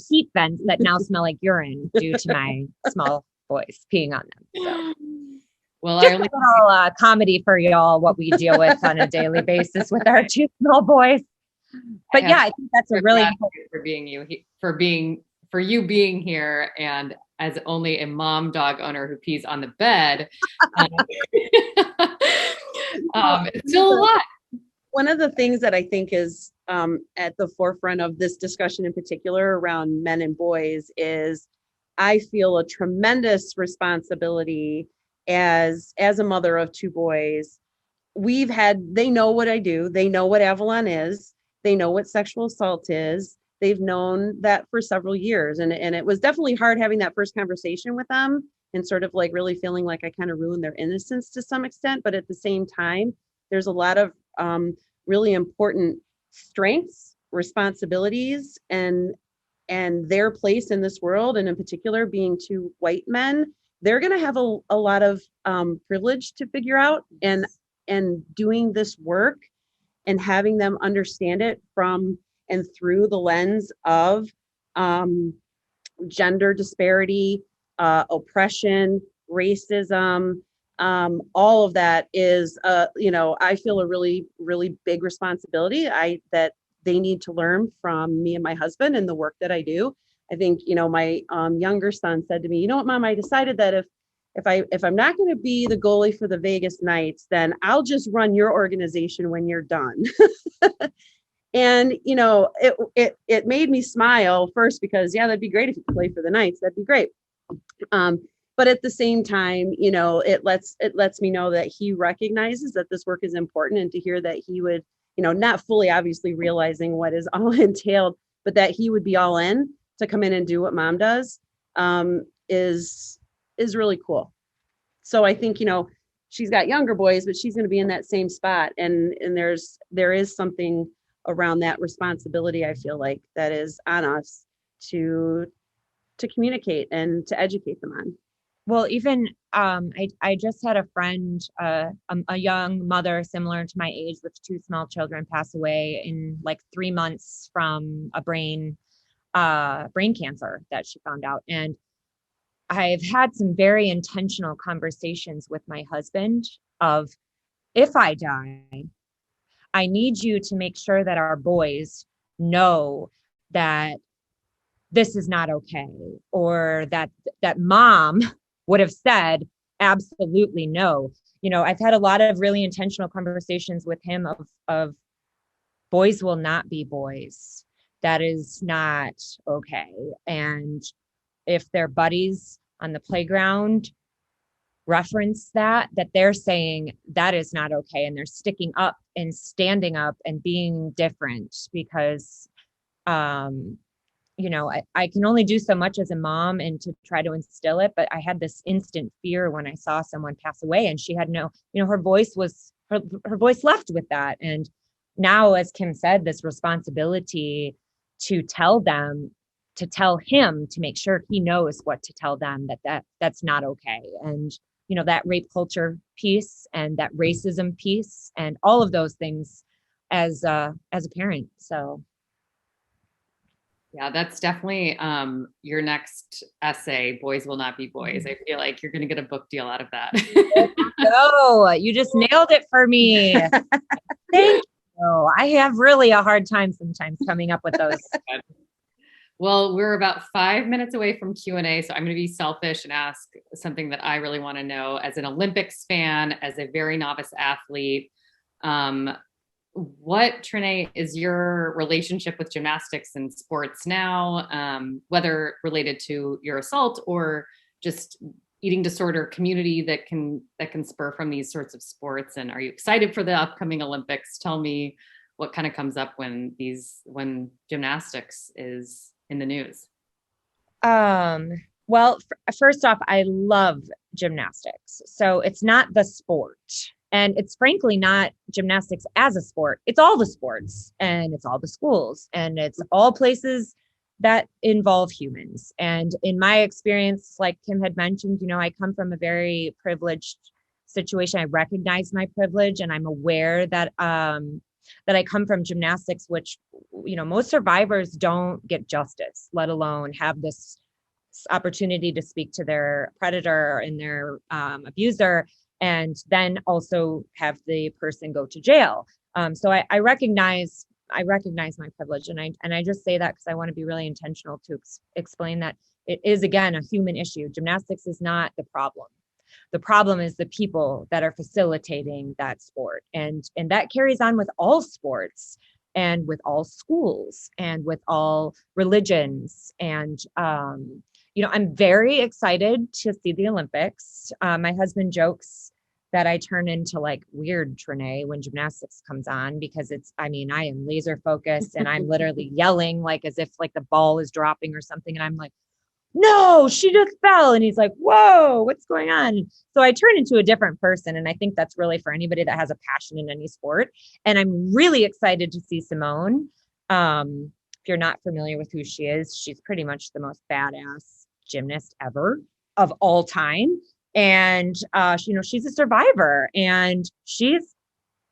heat vents that now smell like urine due to my small boys peeing on them. So. Well, just a little comedy for y'all, what we deal with on a daily basis with our 2 small boys. But yeah, I think that's a really important for you being here, and as only a mom dog owner who pees on the bed. It's still a lot. One of the things that I think is at the forefront of this discussion in particular around men and boys is I feel a tremendous responsibility as a mother of 2 boys. They know what I do. They know what Avalon is. They know what sexual assault is. They've known that for several years. And it was definitely hard having that first conversation with them and sort of like really feeling like I kind of ruined their innocence to some extent. But at the same time, there's a lot of really important strengths, responsibilities, and their place in this world. And in particular, being 2 white men, they're going to have a lot of privilege to figure out, and doing this work and having them understand it from and through the lens of gender disparity, oppression, racism, all of that is, I feel a really, really big responsibility that they need to learn from me and my husband and the work that I do. I think, my younger son said to me, you know what, Mom, I decided that if I'm not going to be the goalie for the Vegas Knights, then I'll just run your organization when you're done. And, it made me smile first because, yeah, that'd be great if you could play for the Knights. That'd be great. But at the same time, it lets me know that he recognizes that this work is important, and to hear that he would, not fully obviously realizing what is all entailed, but that he would be all in to come in and do what Mom does, is really cool. So I think, she's got younger boys, but she's going to be in that same spot. And there is something around that responsibility, I feel like, that is on us to communicate and to educate them on. Well, even I just had a friend, a young mother similar to my age with 2 small children pass away in like 3 months from a brain cancer that she found out. And I've had some very intentional conversations with my husband of, if I die, I need you to make sure that our boys know that this is not okay, or that mom would have said absolutely no. I've had a lot of really intentional conversations with him of boys will not be boys. That is not okay. And if their buddies on the playground reference that they're saying that is not okay, and they're sticking up and standing up and being different, because I can only do so much as a mom and to try to instill it. But I had this instant fear when I saw someone pass away, and she had her voice left with that. And now, as Kim said, this responsibility to tell him to make sure he knows what to tell them, that's not okay. And, that rape culture piece and that racism piece and all of those things as a parent. So. Yeah, that's definitely your next essay, Boys Will Not Be Boys. I feel like you're going to get a book deal out of that. Oh, you just nailed it for me. Thank you. I have really a hard time sometimes coming up with those. Well, we're about 5 minutes away from Q&A, so I'm going to be selfish and ask something that I really want to know as an Olympics fan, as a very novice athlete. What, Trinea, is your relationship with gymnastics and sports now, whether related to your assault or just eating disorder community that can spur from these sorts of sports? And are you excited for the upcoming Olympics? Tell me what kind of comes up when gymnastics is in the news. Well, first off, I love gymnastics. So it's not the sport. And it's frankly not gymnastics as a sport. It's all the sports, and it's all the schools, and it's all places that involve humans. And in my experience, like Kim had mentioned, I come from a very privileged situation. I recognize my privilege, and I'm aware that I come from gymnastics, which, most survivors don't get justice, let alone have this opportunity to speak to their predator and their abuser, and then also have the person go to jail. So I recognize my privilege, and I just say that because I want to be really intentional to explain that it is, again, a human issue. Gymnastics is not the problem. The problem is the people that are facilitating that sport, and that carries on with all sports and with all schools and with all religions. And I'm very excited to see the Olympics. My husband jokes that I turn into like weird Trinea when gymnastics comes on, because I am laser focused and I'm literally yelling like as if like the ball is dropping or something. And I'm like, no, she just fell. And he's like, whoa, what's going on? So I turn into a different person. And I think that's really for anybody that has a passion in any sport. And I'm really excited to see Simone. If you're not familiar with who she is, she's pretty much the most badass gymnast ever of all time. And, she's a survivor, and she's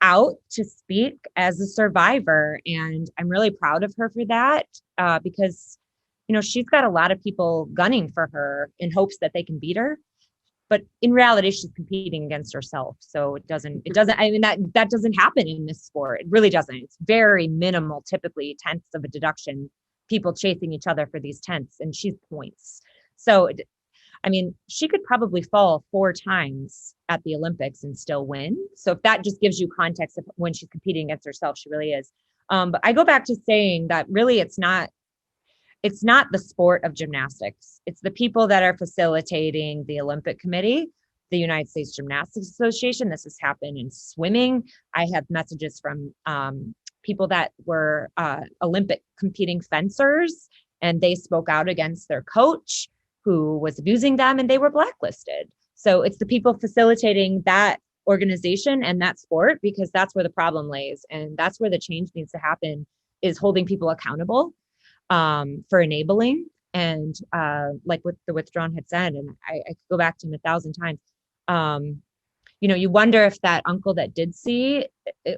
out to speak as a survivor. And I'm really proud of her for that, because, she's got a lot of people gunning for her in hopes that they can beat her. But in reality, she's competing against herself. So that doesn't happen in this sport. It really doesn't. It's very minimal, typically tenths of a deduction, people chasing each other for these tenths, and she's points. So, she could probably fall 4 times at the Olympics and still win. So if that just gives you context of when she's competing against herself, she really is. But I go back to saying that really it's not the sport of gymnastics. It's the people that are facilitating the Olympic Committee, the United States Gymnastics Association. This has happened in swimming. I have messages from people that were Olympic competing fencers, and they spoke out against their coach who was abusing them, and they were blacklisted. So it's the people facilitating that organization and that sport, because that's where the problem lays. And that's where the change needs to happen, is holding people accountable for enabling. And like what the Withdrawn had said, and I could go back to him 1,000 times. You wonder if that uncle that did see,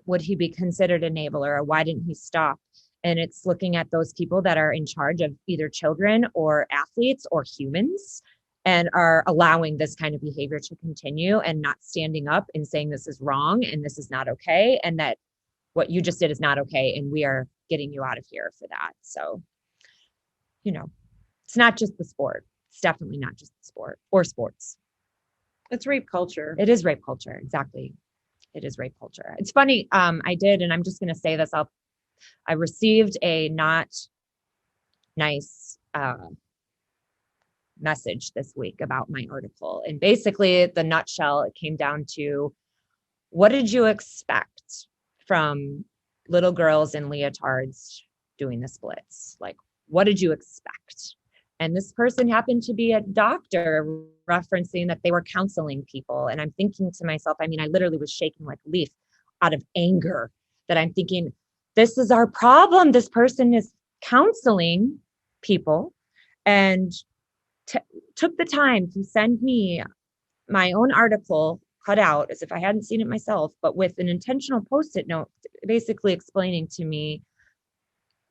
would he be considered enabler, or why didn't he stop? And it's looking at those people that are in charge of either children or athletes or humans, and are allowing this kind of behavior to continue and not standing up and saying this is wrong and this is not okay, and that what you just did is not okay, and we are getting you out of here for that. So, it's not just the sport. It's definitely not just the sport or sports. It's rape culture. It is rape culture. Exactly. It is rape culture. It's funny. I did, and I'm just going to say this. I received a not nice message this week about my article. And basically the nutshell, it came down to, what did you expect from little girls in leotards doing the splits? Like, what did you expect? And this person happened to be a doctor, referencing that they were counseling people. And I'm thinking to myself, I literally was shaking like a leaf out of anger, that I'm thinking, this is our problem. This person is counseling people and took the time to send me my own article cut out as if I hadn't seen it myself, but with an intentional Post-it note, basically explaining to me,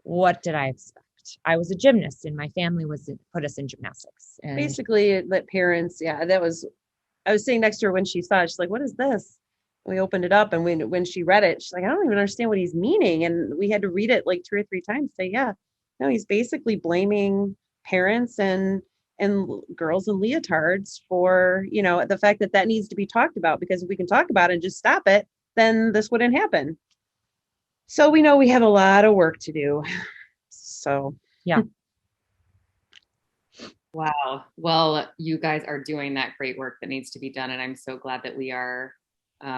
what did I expect? I was a gymnast and my family put us in gymnastics. And basically that parents, I was sitting next to her when she saw it. She's like, what is this? And we opened it up, and when she read it, she's like, I don't even understand what he's meaning. And we had to read it like 2 or 3 times, say, no, he's basically blaming parents and girls in leotards for, the fact that needs to be talked about, because if we can talk about it and just stop it, then this wouldn't happen. So we know we have a lot of work to do. So, yeah. Wow. Well, you guys are doing that great work that needs to be done. And I'm so glad that we are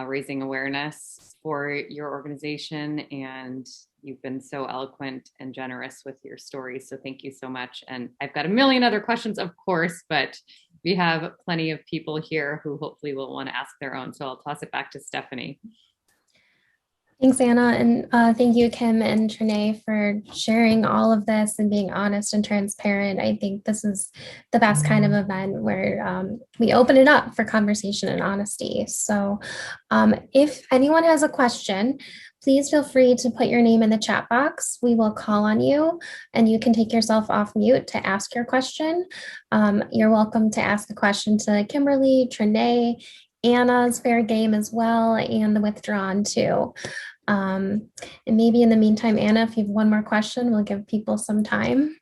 raising awareness for your organization. And you've been so eloquent and generous with your stories. So thank you so much. And I've got a million other questions, of course, but we have plenty of people here who hopefully will want to ask their own. So I'll toss it back to Stephanie. Thanks, Anna. And thank you, Kim and Trinea, for sharing all of this and being honest and transparent. I think this is the best kind of event where we open it up for conversation and honesty. So if anyone has a question, please feel free to put your name in the chat box. We will call on you and you can take yourself off mute to ask your question. You're welcome to ask a question to Kimberly, Trinea, Anna's fair game as well, and the Withdrawn too. And maybe in the meantime, Anna, if you have one more question, we'll give people some time.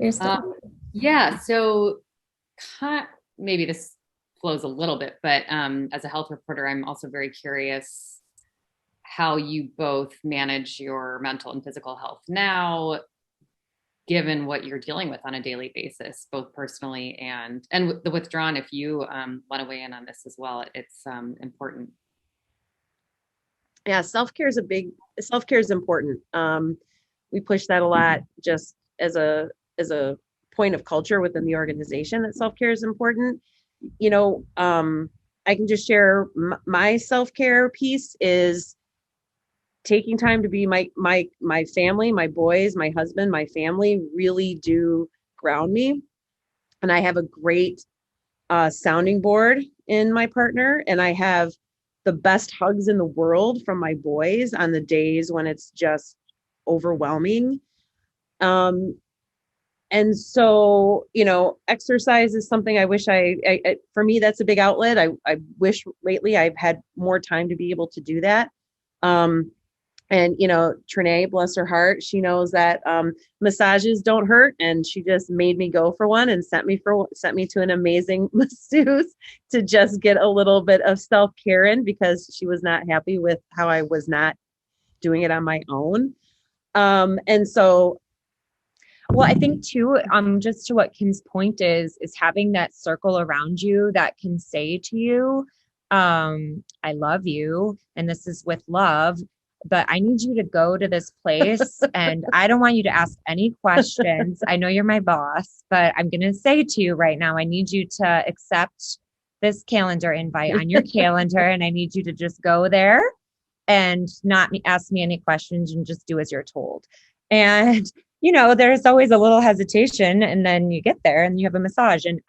So maybe this flows a little bit, but as a health reporter, I'm also very curious how you both manage your mental and physical health now, given what you're dealing with on a daily basis, both personally and the Withdrawn. If you want to weigh in on this as well, it's important. Yeah, self-care is important. We push that a lot, just as a point of culture within the organization, that self-care is important. I can just share my self-care piece is taking time to be my family, my boys, my husband, my family really do ground me. And I have a great sounding board in my partner, and I have the best hugs in the world from my boys on the days when it's just overwhelming. And so, exercise is something I wish for me, that's a big outlet. I wish lately I've had more time to be able to do that. And, Trinea, bless her heart, she knows that massages don't hurt. And she just made me go for one and sent me to an amazing masseuse to just get a little bit of self-care in, because she was not happy with how I was not doing it on my own. And so, well, I think too, just to what Kim's point is having that circle around you that can say to you, I love you, and this is with love, but I need you to go to this place and I don't want you to ask any questions. I know you're my boss, but I'm going to say to you right now, I need you to accept this calendar invite on your calendar, and I need you to just go there and not ask me any questions and just do as you're told. And, you know, there's always a little hesitation, and then you get there and you have a massage. And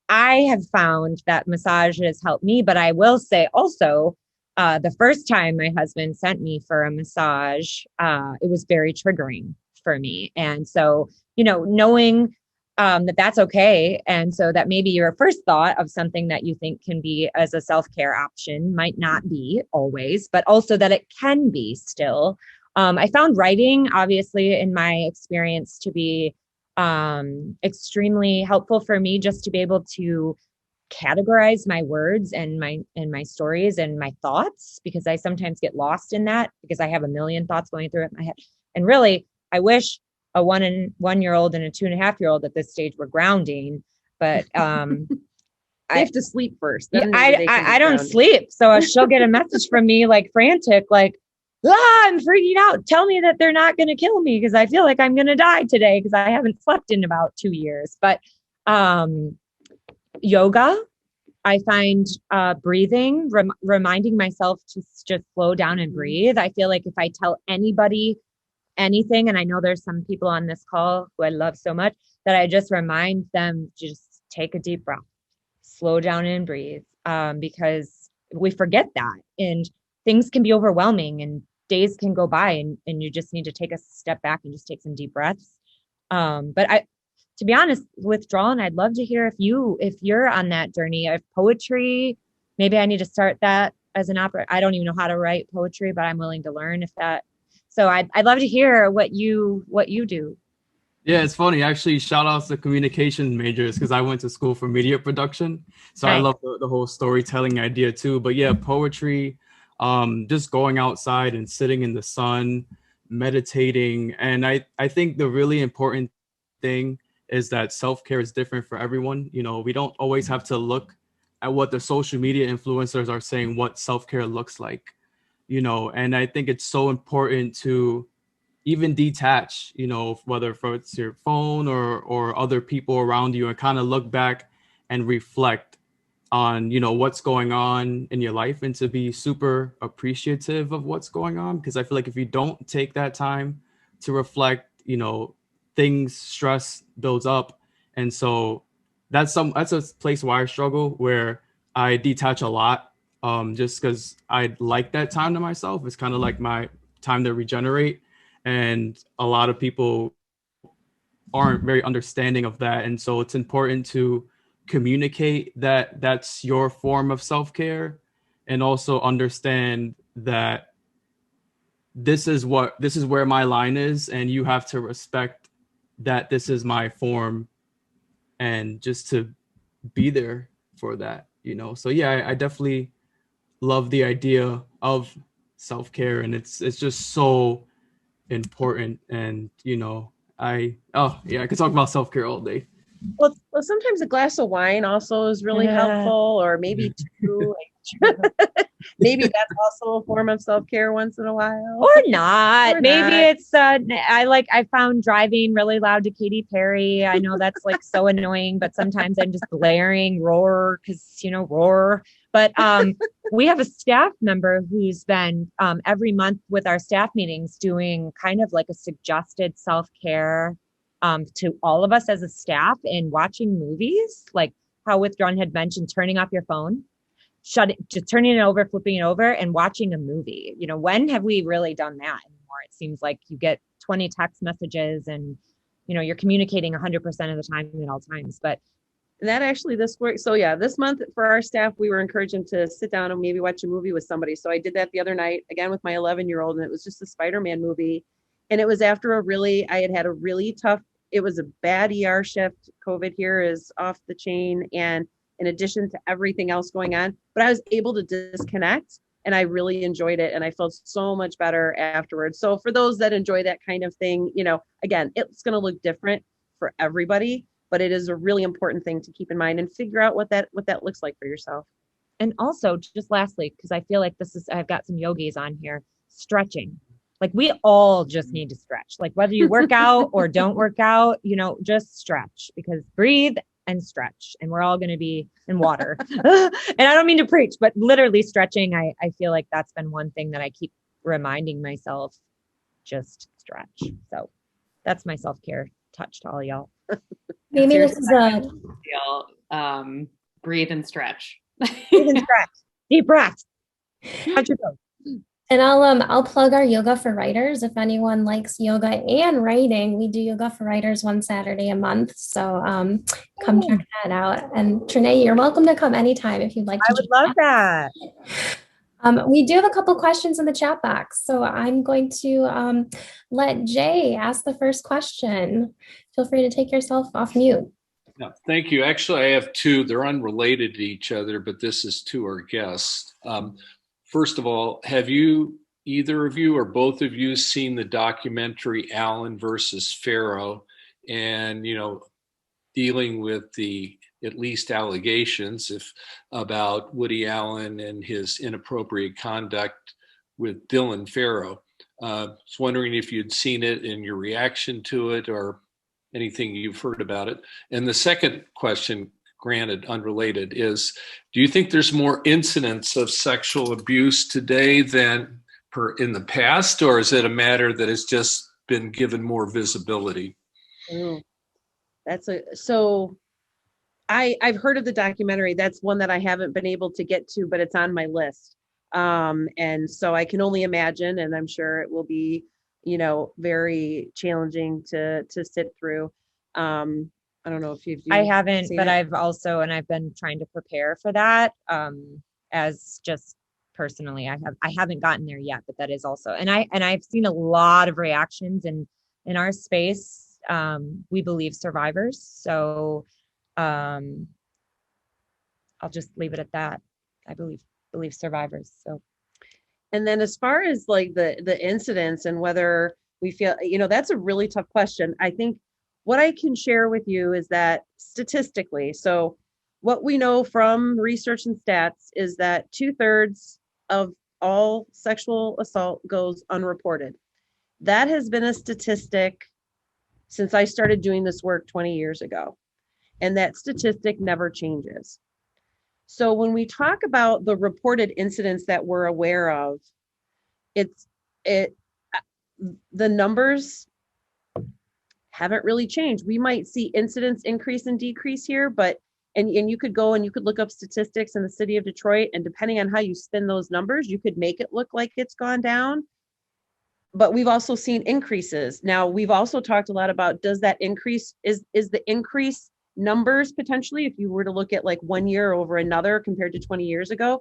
I have found that massage has helped me, but I will say also, the first time my husband sent me for a massage, it was very triggering for me. And so, you know, knowing that that's okay. And so that maybe your first thought of something that you think can be as a self-care option might not be always, but also that it can be still. I found writing, obviously, in my experience to be extremely helpful for me, just to be able to categorize my words and my stories and my thoughts, because I sometimes get lost in that because I have a million thoughts going through my head. And really, I wish a 1-year-old and a 2.5-year-old at this stage were grounding, but They have to sleep first. Yeah, Then maybe they can I don't ground. sleep. So she'll get a message from me like frantic, like, I'm freaking out. Tell me that they're not going to kill me because I feel like I'm going to die today because I haven't slept in about 2 years. But yoga, I find breathing, reminding myself to just slow down and breathe. I feel like if I tell anybody anything, and I know there's some people on this call who I love so much, that I just remind them, just take a deep breath, slow down and breathe, because we forget that, and things can be overwhelming and days can go by, and you just need to take a step back and just take some deep breaths. But to be honest, Withdrawn, I'd love to hear if you're on that journey of poetry. Maybe I need to start that as an opera. I don't even know how to write poetry, but I'm willing to learn if that. So I'd love to hear what you do. Yeah, it's funny. Actually, shout out to communication majors because I went to school for media production. So I Nice. love the whole storytelling idea too. But yeah, poetry, just going outside and sitting in the sun, meditating. And I think the really important thing is that self-care is different for everyone. You know, we don't always have to look at what the social media influencers are saying what self-care looks like, you know, and I think it's so important to even detach, you know, whether it's your phone or other people around you, and kind of look back and reflect on, you know, what's going on in your life, and to be super appreciative of what's going on. Because I feel like if you don't take that time to reflect, you know, stress builds up. And so that's a place where I struggle, where I detach a lot, just because I like that time to myself. It's kind of like my time to regenerate. And a lot of people aren't very understanding of that. And so it's important to communicate that that's your form of self-care, and also understand that this is where my line is, and you have to respect that this is my form, and just to be there for that, you know. So yeah, I definitely love the idea of self-care, and it's just so important. And you know, I could talk about self-care all day. Well, sometimes a glass of wine also is really helpful, or maybe two. Maybe that's also a form of self-care once in a while. Or not. Or Maybe not. it's I found driving really loud to Katy Perry. I know that's like so annoying, but sometimes I'm just blaring roar because, you know, roar. But we have a staff member who's been every month with our staff meetings doing kind of like a suggested self-care to all of us as a staff, and watching movies, like how Withdrawn had mentioned, turning off your phone, just turning it over, flipping it over, and watching a movie. You know, when have we really done that anymore? It seems like you get 20 text messages and, you know, you're communicating 100% of the time at all times. But that actually, this work. So yeah, this month for our staff, we were encouraged them to sit down and maybe watch a movie with somebody. So I did that the other night again with my 11-year-old, and it was just a Spider-Man movie. And it was after I had a really tough, it was a bad ER shift. COVID here is off the chain. And in addition to everything else going on, but I was able to disconnect, and I really enjoyed it. And I felt so much better afterwards. So for those that enjoy that kind of thing, you know, again, it's going to look different for everybody, but it is a really important thing to keep in mind and figure out what that looks like for yourself. And also, just lastly, because I feel like I've got some yogis on here, stretching. Like we all just need to stretch, like whether you work out or don't work out, you know, just stretch, because breathe and stretch, and we're all going to be in water. And I don't mean to preach, but literally stretching. I feel like that's been one thing that I keep reminding myself, just stretch. So that's my self-care touch to all y'all. Maybe this is a breathe and stretch. Breathe and stretch. Deep breath. Touch your toes. And I'll plug our Yoga for Writers. If anyone likes yoga and writing, we do Yoga for Writers one Saturday a month. So come check that out. And Trinea, you're welcome to come anytime if you'd like to. I would love that. We do have a couple questions in the chat box. So I'm going to let Jay ask the first question. Feel free to take yourself off mute. No, thank you. Actually, I have two. They're unrelated to each other, but this is to our guests. First of all, have you, either of you or both of you, seen the documentary Allen versus Farrow, and, you know, dealing with the at least allegations about Woody Allen and his inappropriate conduct with Dylan Farrow? I was wondering if you'd seen it and your reaction to it, or anything you've heard about it. And the second question, granted unrelated, is, do you think there's more incidents of sexual abuse today than in the past, or is it a matter that has just been given more visibility? Ooh, I've heard of the documentary. That's one that I haven't been able to get to, but it's on my list. And so I can only imagine, and I'm sure it will be, you know, very challenging to sit through. I don't know if I haven't, but I've been trying to prepare for that. As just personally, I haven't gotten there yet, but that is also, and I've seen a lot of reactions in our space. We believe survivors. So, I'll just leave it at that. I believe survivors. So, and then as far as like the incidents and whether we feel, you know, that's a really tough question. I think what I can share with you is that statistically, so what we know from research and stats is that 2/3 of all sexual assault goes unreported. That has been a statistic since I started doing this work 20 years ago. And that statistic never changes. So when we talk about the reported incidents that we're aware of, the numbers haven't really changed. We might see incidents increase and decrease here, but and you could go and you could look up statistics in the city of Detroit, and depending on how you spin those numbers, you could make it look like it's gone down. But we've also seen increases. Now, we've also talked a lot about, does that increase, is the increase numbers potentially, if you were to look at like 1 year over another compared to 20 years ago,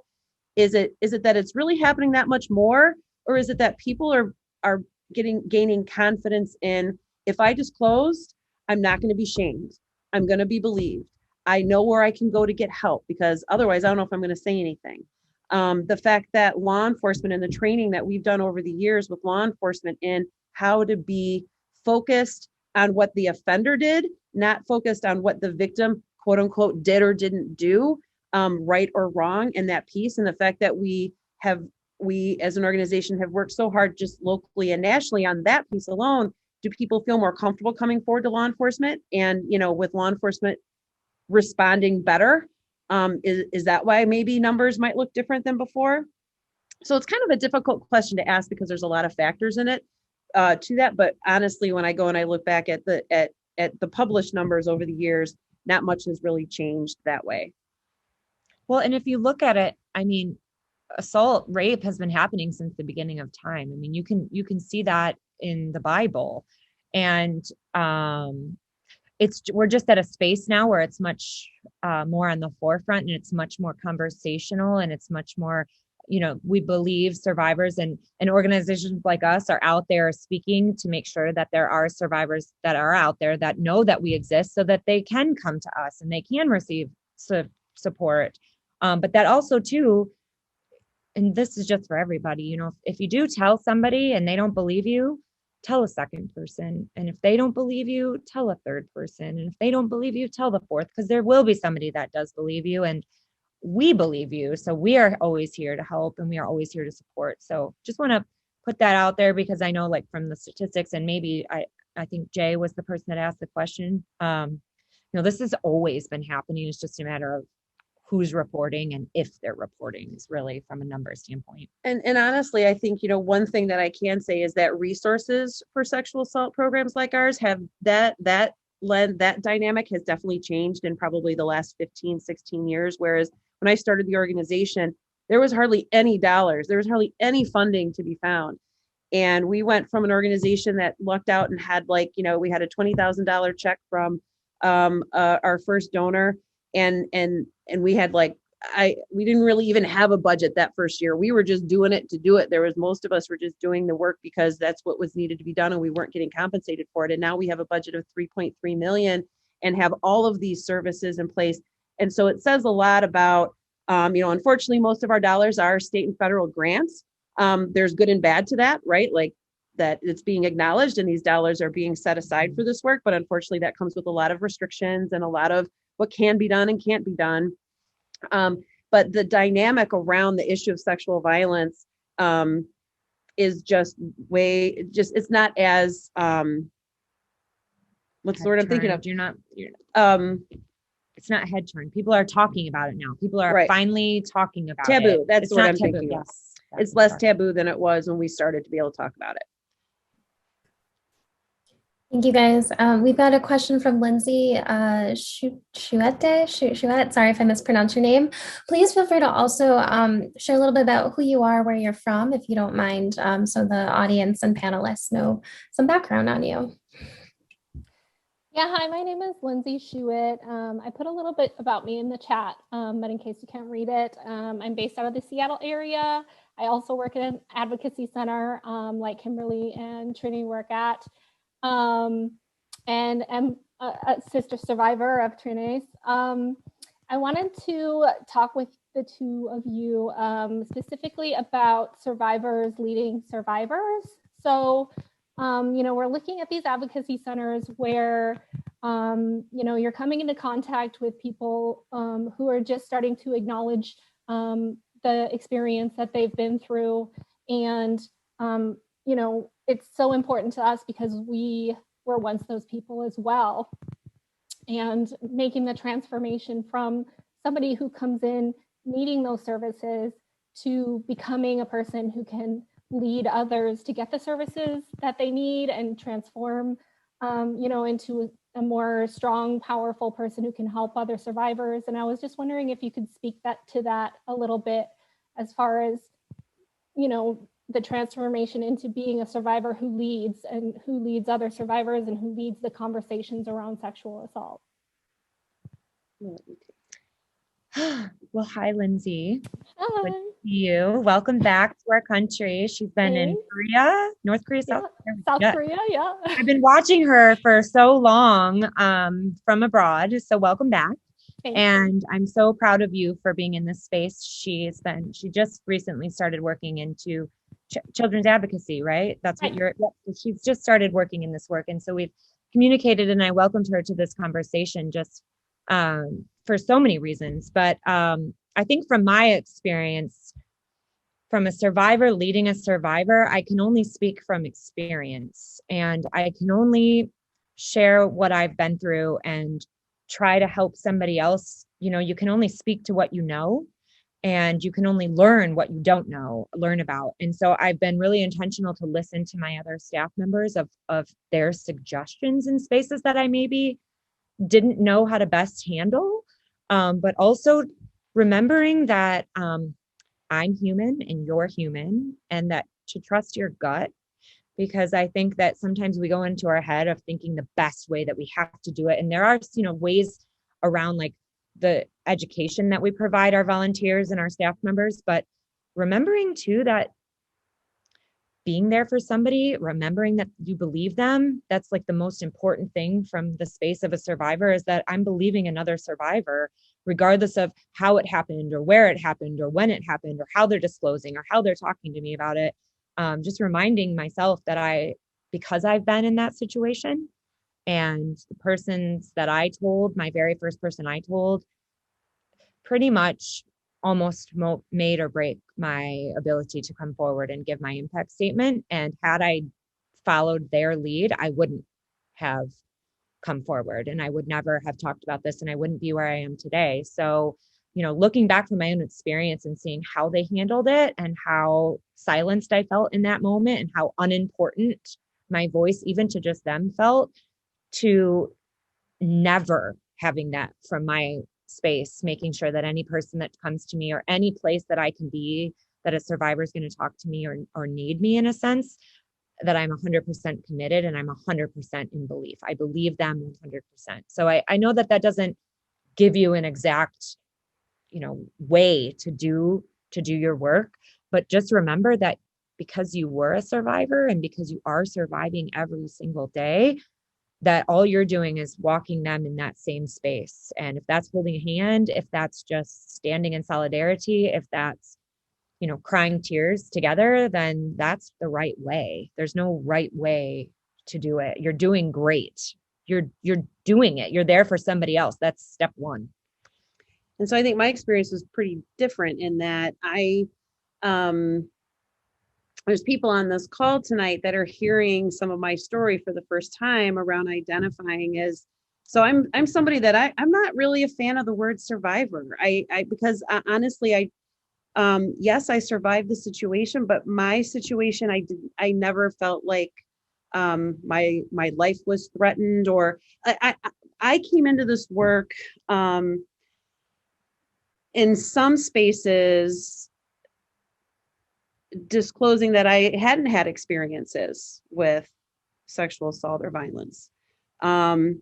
is it that it's really happening that much more, or is it that people are gaining confidence in, if I disclosed, I'm not going to be shamed, I'm going to be believed, I know where I can go to get help, because otherwise I don't know if I'm going to say anything. The fact that law enforcement and the training that we've done over the years with law enforcement in how to be focused on what the offender did, not focused on what the victim, quote unquote, did or didn't do, right or wrong, in that piece. And the fact that we as an organization have worked so hard just locally and nationally on that piece alone, do people feel more comfortable coming forward to law enforcement? And, you know, with law enforcement responding better, is that why maybe numbers might look different than before? So it's kind of a difficult question to ask because there's a lot of factors in it to that. But honestly, when I go and I look back at the published numbers over the years, not much has really changed that way. Well, and if you look at it, I mean, assault, rape has been happening since the beginning of time. I mean, you can see that in the Bible, and we're just at a space now where it's much more on the forefront, and it's much more conversational, and it's much more, you know, we believe survivors, and organizations like us are out there speaking to make sure that there are survivors that are out there that know that we exist, so that they can come to us and they can receive support. But that also too, and this is just for everybody, you know, if you do tell somebody and they don't believe you, tell a second person. And if they don't believe you, tell a third person. And if they don't believe you, tell the fourth, because there will be somebody that does believe you, and we believe you. So we are always here to help, and we are always here to support. So just want to put that out there, because I know, like, from the statistics, and maybe I think Jay was the person that asked the question. this has always been happening. It's just a matter of who's reporting and if they're reporting is really from a number standpoint. And honestly, I think, one thing that I can say is that resources for sexual assault programs like ours have that dynamic has definitely changed in probably the last 15, 16 years. Whereas when I started the organization, there was hardly any dollars, there was hardly any funding to be found. And we went from an organization that lucked out and had we had a $20,000 check from our first donor. And we had we didn't really even have a budget that first year. We were just doing it to do it. Most of us were just doing the work because that's what was needed to be done, and we weren't getting compensated for it. And now we have a budget of 3.3 million and have all of these services in place. And so it says a lot about, unfortunately, most of our dollars are state and federal grants. There's good and bad to that, right? Like that it's being acknowledged and these dollars are being set aside for this work. But unfortunately, that comes with a lot of restrictions and a lot of what can be done and can't be done. But the dynamic around the issue of sexual violence is it's not as what's the word I'm thinking of? It's not head turn. People are talking about it now. People are finally talking about taboo. it. That's what I'm thinking. Yes. It's less taboo than it was when we started to be able to talk about it. Thank you, guys. We've got a question from Lindsay Chouette. Sorry if I mispronounced your name. Please feel free to also share a little bit about who you are, where you're from, if you don't mind, so the audience and panelists know some background on you. Yeah, hi, my name is Lindsay Chouette. I put a little bit about me in the chat, but in case you can't read it, I'm based out of the Seattle area. I also work in an advocacy center like Kimberly and Trinea work at. And am a sister survivor of Trenea's. I wanted to talk with the two of you specifically about survivors leading survivors. So, we're looking at these advocacy centers where, you're coming into contact with people who are just starting to acknowledge the experience that they've been through. And, it's so important to us because we were once those people as well. And making the transformation from somebody who comes in needing those services to becoming a person who can lead others to get the services that they need and transform, into a more strong, powerful person who can help other survivors. And I was just wondering if you could speak to that a little bit as far as, the transformation into being a survivor who leads other survivors and who leads the conversations around sexual assault. Well, hi, Lindsay. Hi. Good to see you. Welcome back to our country. She's been in Korea, North Korea, South Korea, yeah. I've been watching her for so long from abroad. So welcome back. And I'm so proud of you for being in this space. She just recently started working into children's advocacy, right? That's what she's just started working in this work. And so we've communicated and I welcomed her to this conversation just for so many reasons. But I think from my experience, from a survivor leading a survivor, I can only speak from experience and I can only share what I've been through and try to help somebody else. You can only speak to what you know, and you can only learn what you don't learn about. And so I've been really intentional to listen to my other staff members of their suggestions in spaces that I maybe didn't know how to best handle, but also remembering that I'm human and you're human, and that to trust your gut, because I think that sometimes we go into our head of thinking the best way that we have to do it. And there are, ways around like the education that we provide our volunteers and our staff members, but remembering too that being there for somebody, remembering that you believe them, that's like the most important thing from the space of a survivor, is that I'm believing another survivor, regardless of how it happened or where it happened or when it happened or how they're disclosing or how they're talking to me about it. Just reminding myself that because I've been in that situation, and the persons that I told, my very first person I told, pretty much almost made or break my ability to come forward and give my impact statement. And had I followed their lead, I wouldn't have come forward, and I would never have talked about this, and I wouldn't be where I am today. So, looking back from my own experience and seeing how they handled it and how silenced I felt in that moment and how unimportant my voice, even to just them, felt, to never having that from my space, making sure that any person that comes to me or any place that I can be, that a survivor is going to talk to me or need me in a sense, that I'm 100% committed and I'm 100% in belief. I believe them 100%. So I know that doesn't give you an exact, way to do your work, but just remember that because you were a survivor and because you are surviving every single day, that all you're doing is walking them in that same space. And if that's holding a hand, if that's just standing in solidarity, if that's, crying tears together, then that's the right way. There's no right way to do it. You're doing great. You're doing it. You're there for somebody else. That's step one. And so I think my experience was pretty different in that there's people on this call tonight that are hearing some of my story for the first time around identifying as, so I'm somebody that I'm not really a fan of the word survivor. Because honestly, yes, I survived the situation, but my situation, I never felt like my life was threatened, or I came into this work in some spaces disclosing that I hadn't had experiences with sexual assault or violence. And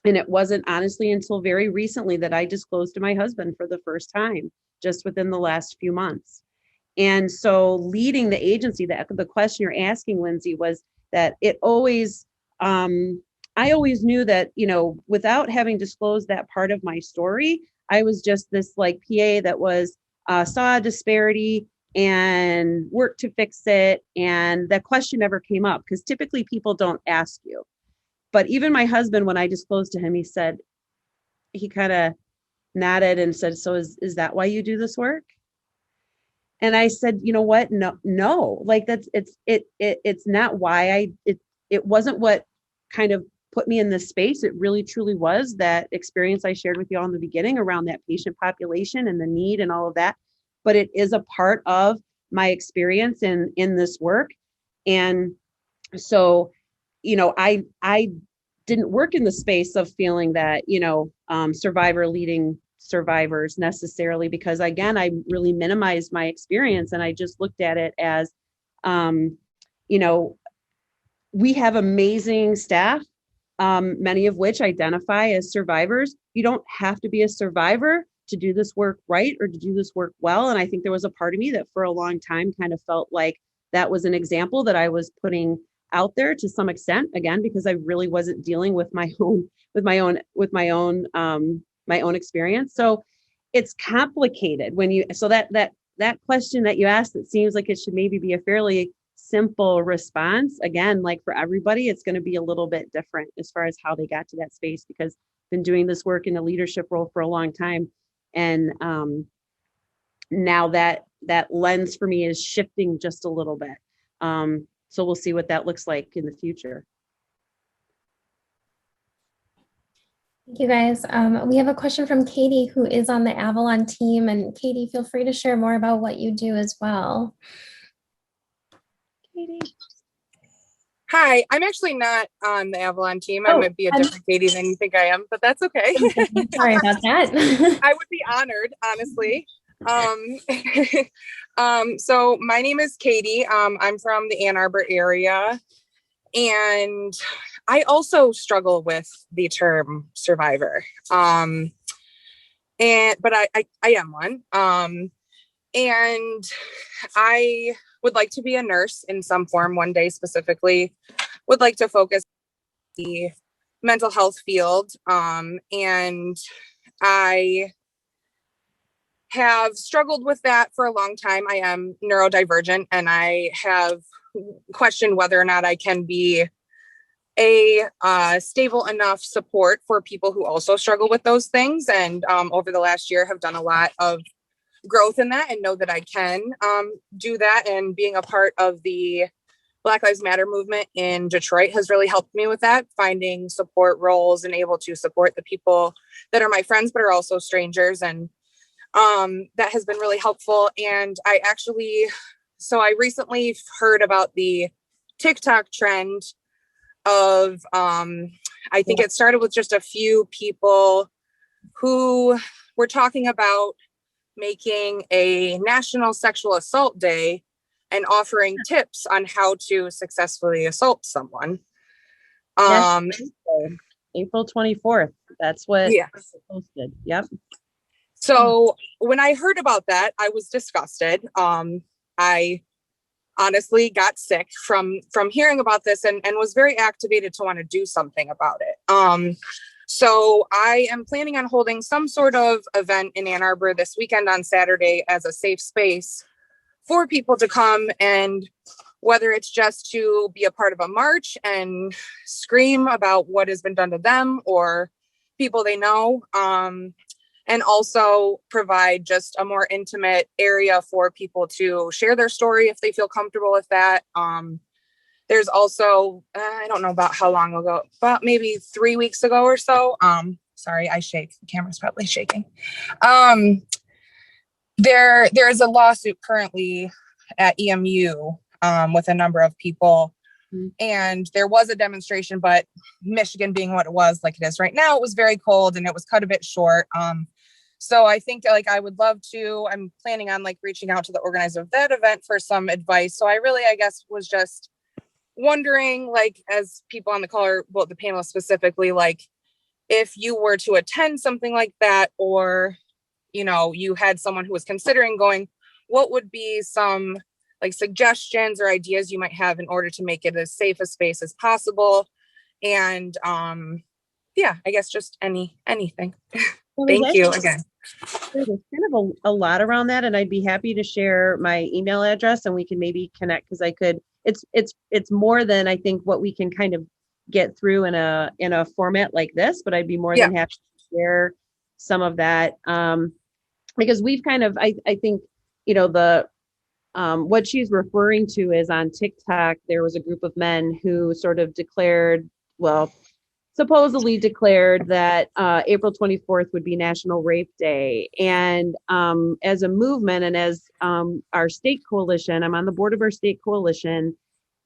it wasn't honestly until very recently that I disclosed to my husband for the first time, just within the last few months. And so leading the agency, the question you're asking, Lindsay, was that it always, I always knew that, without having disclosed that part of my story, I was just this like PA that was saw a disparity and worked to fix it. And that question never came up because typically people don't ask you. But even my husband, when I disclosed to him, he kind of nodded and said, so is that why you do this work? And I said, you know what? No, like it's not why it wasn't what kind of put me in this space. It really truly was that experience I shared with you all in the beginning around that patient population and the need and all of that. But it is a part of my experience in this work. And so, I didn't work in the space of feeling that, survivor leading survivors necessarily, because again, I really minimized my experience and I just looked at it as, we have amazing staff, many of which identify as survivors. You don't have to be a survivor to do this work right or to do this work well. And I think there was a part of me that for a long time kind of felt like that was an example that I was putting out there to some extent, again, because I really wasn't dealing with my own experience. So it's complicated that question that you asked, it seems like it should maybe be a fairly simple response. Again, like for everybody, it's going to be a little bit different as far as how they got to that space, because I've been doing this work in a leadership role for a long time. And now that lens for me is shifting just a little bit. So we'll see what that looks like in the future. Thank you, guys. We have a question from Katie, who is on the Avalon team. And Katie, feel free to share more about what you do as well. Katie. Hi, I'm actually not on the Avalon team. I might be a different Katie than you think I am, but that's okay. Sorry about that. I would be honored, honestly. So my name is Katie. I'm from the Ann Arbor area, and I also struggle with the term survivor. But I am one. And I would like to be a nurse in some form one day, specifically would like to focus on the mental health field. And I have struggled with that for a long time. I am neurodivergent, and I have questioned whether or not I can be a stable enough support for people who also struggle with those things. And over the last year have done a lot of growth in that and know that I can do that. And being a part of the Black Lives Matter movement in Detroit has really helped me with that, finding support roles and able to support the people that are my friends, but are also strangers. And that has been really helpful. And I recently heard about the TikTok trend of, I think it started with just a few people who were talking about making a National Sexual Assault Day and offering tips on how to successfully assault someone. April 24th. That's what posted. Yep. So when I heard about that, I was disgusted. I honestly got sick from hearing about this and was very activated to want to do something about it. So I am planning on holding some sort of event in Ann Arbor this weekend on Saturday as a safe space for people to come, and whether it's just to be a part of a march and scream about what has been done to them or people they know, and also provide just a more intimate area for people to share their story if they feel comfortable with that. There's also, I don't know about how long ago, about maybe 3 weeks ago or so. Sorry, I shake. The camera's probably shaking. There is a lawsuit currently at EMU with a number of people, and there was a demonstration, but Michigan being what it was, like it is right now, it was very cold and it was cut a bit short. So I think like I would love to, I'm planning on like reaching out to the organizer of that event for some advice. So I really, I guess, was just wondering, like, as people on the call, or well, the panel specifically, like if you were to attend something like that, or you had someone who was considering going, what would be some like suggestions or ideas you might have in order to make it as safe a space as possible? And I guess just anything. Thank you again. There's kind of a lot around that, and I'd be happy to share my email address and we can maybe connect, because it's more than I think what we can kind of get through in a format like this, but I'd be more than happy to share some of that. Because we've kind of, I think, the what she's referring to is on TikTok, there was a group of men who sort of supposedly declared that April 24th would be National Rape Day. And as a movement and as our state coalition, I'm on the board of our state coalition,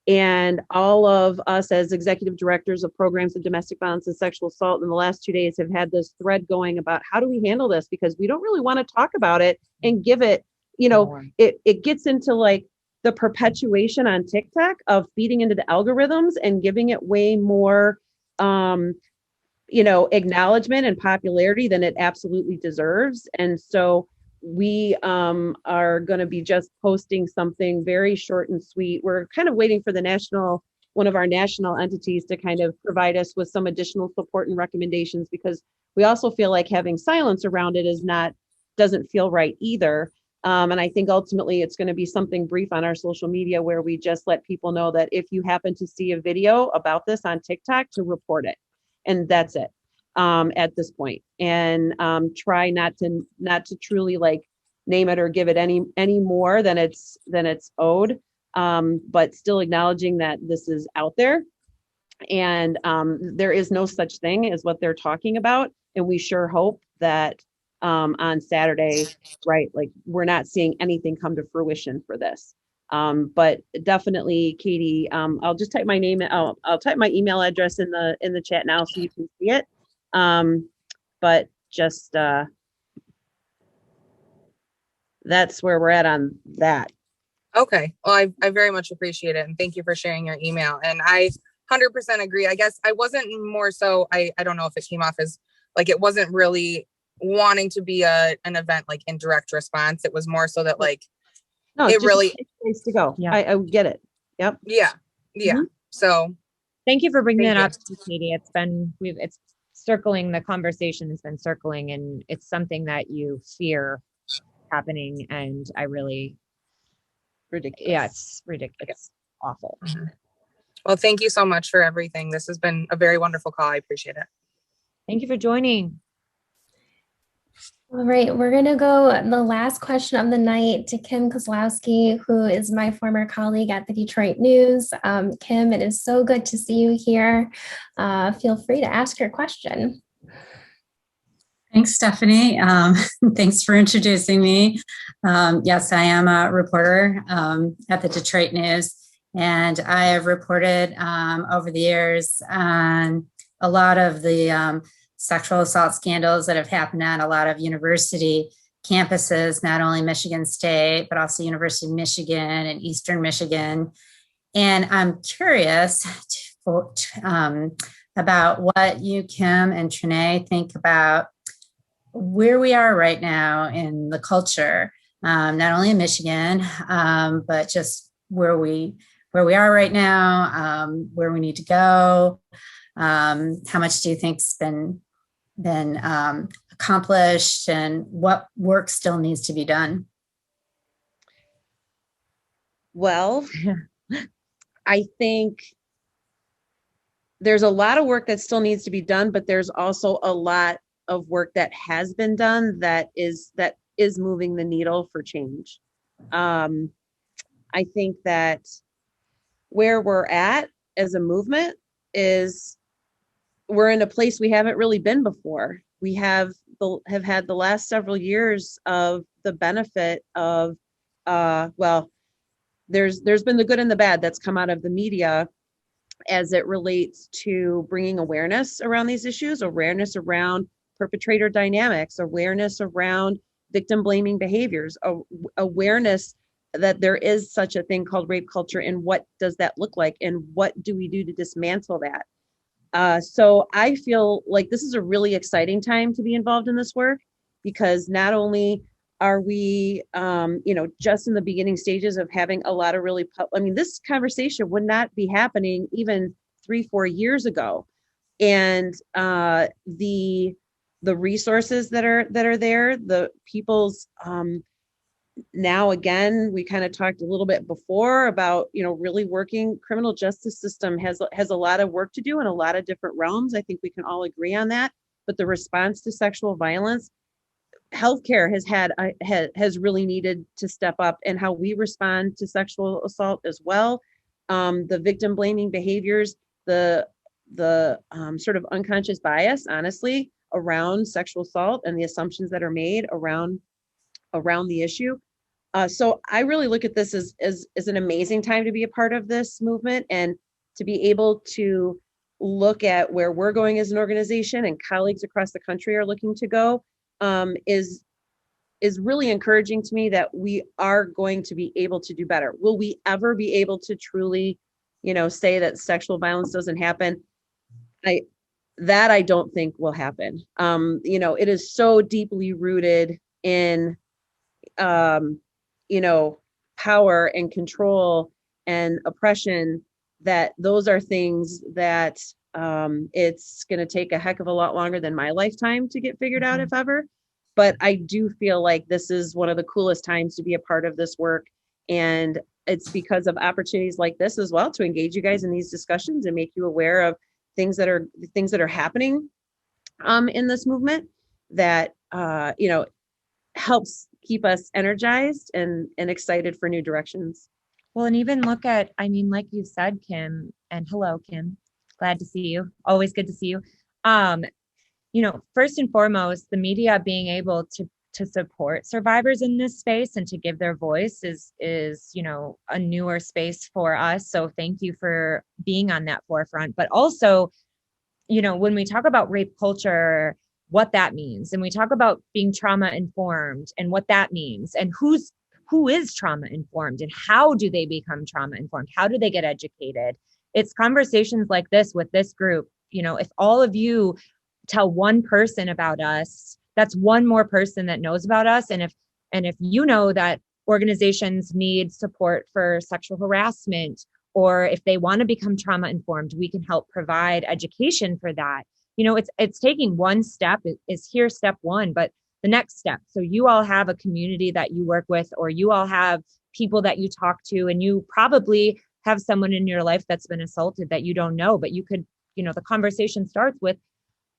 and all of us as executive directors of programs of domestic violence and sexual assault in the last 2 days have had this thread going about how do we handle this, because we don't really want to talk about it and give it, it gets into like the perpetuation on TikTok of feeding into the algorithms and giving it way more acknowledgement and popularity than it absolutely deserves. And so we are going to be just posting something very short and sweet. We're kind of waiting for one of our national entities to kind of provide us with some additional support and recommendations, because we also feel like having silence around it doesn't feel right either. And I think ultimately it's going to be something brief on our social media where we just let people know that if you happen to see a video about this on TikTok, to report it. And that's it at this point. And try not to truly like name it or give it any more than it's owed, but still acknowledging that this is out there. And there is no such thing as what they're talking about. And we sure hope that on Saturday, right, like we're not seeing anything come to fruition for this. But definitely, Katie, I'll just type my name. I'll type my email address in the chat now so you can see it. But just that's where we're at on that. Okay. Well, I very much appreciate it. And thank you for sharing your email. And I 100% agree. I guess I wasn't more so, I don't know if it came off as like, it wasn't really wanting to be an event like in direct response. It was more so that like, no, it really needs to go. Yeah. I get it. Yep. Yeah. Mm-hmm. So thank you for bringing that up, Katie. It's circling, the conversation has been circling, and it's something that you fear happening. And I really, ridiculous. Yeah, it's ridiculous. It's awful. Mm-hmm. Well, thank you so much for everything. This has been a very wonderful call. I appreciate it. Thank you for joining. All right, we're going to go the last question of the night to Kim Kozlowski, who is my former colleague at the Detroit News. Kim, it is so good to see you here. Feel free to ask your question. Thanks, Stephanie. Thanks for introducing me. Yes, I am a reporter at the Detroit News, and I have reported over the years on a lot of the sexual assault scandals that have happened on a lot of university campuses, not only Michigan State, but also University of Michigan and Eastern Michigan. And I'm curious about what you, Kim, and Trinea think about where we are right now in the culture, not only in Michigan, but just where we are right now, where we need to go. How much do you think's been accomplished, and what work still needs to be done? Well, I think there's a lot of work that still needs to be done, but there's also a lot of work that has been done that is moving the needle for change. I think that where we're at as a movement is we're in a place we haven't really been before. We have had the last several years of the benefit of, there's been the good and the bad that's come out of the media as it relates to bringing awareness around these issues, awareness around perpetrator dynamics, awareness around victim blaming behaviors, awareness that there is such a thing called rape culture, and what does that look like, and what do we do to dismantle that? So I feel like this is a really exciting time to be involved in this work, because not only are we, just in the beginning stages of having a lot of really, this conversation would not be happening even 3-4 years ago. And the resources that are there, the people's, now again, we kind of talked a little bit before about, really working. Criminal justice system has a lot of work to do in a lot of different realms. I think we can all agree on that. But the response to sexual violence, healthcare has really needed to step up, and how we respond to sexual assault as well. The victim blaming behaviors, the sort of unconscious bias, honestly, around sexual assault and the assumptions that are made around the issue. So I really look at this as an amazing time to be a part of this movement, and to be able to look at where we're going as an organization, and colleagues across the country are looking to go, is really encouraging to me, that we are going to be able to do better. Will we ever be able to truly, say that sexual violence doesn't happen? I don't think will happen. It is so deeply rooted in power and control and oppression, that those are things that it's going to take a heck of a lot longer than my lifetime to get figured out, if ever. But I do feel like this is one of the coolest times to be a part of this work. And it's because of opportunities like this as well, to engage you guys in these discussions and make you aware of things that are happening in this movement, that helps keep us energized and excited for new directions. Well, and even look at, like you said, Kim, and hello, Kim, glad to see you. Always good to see you. First and foremost, the media being able to support survivors in this space and to give their voice is a newer space for us. So thank you for being on that forefront. But also, when we talk about rape culture, what that means, and we talk about being trauma informed and what that means, and who is trauma informed, and how do they become trauma informed? How do they get educated? It's conversations like this with this group. If all of you tell one person about us, that's one more person that knows about us. And if you know that organizations need support for sexual harassment, or if they want to become trauma informed, we can help provide education for that. It's taking one step is here, step one, but the next step. So you all have a community that you work with, or you all have people that you talk to, and you probably have someone in your life that's been assaulted that you don't know, but you could, the conversation starts with,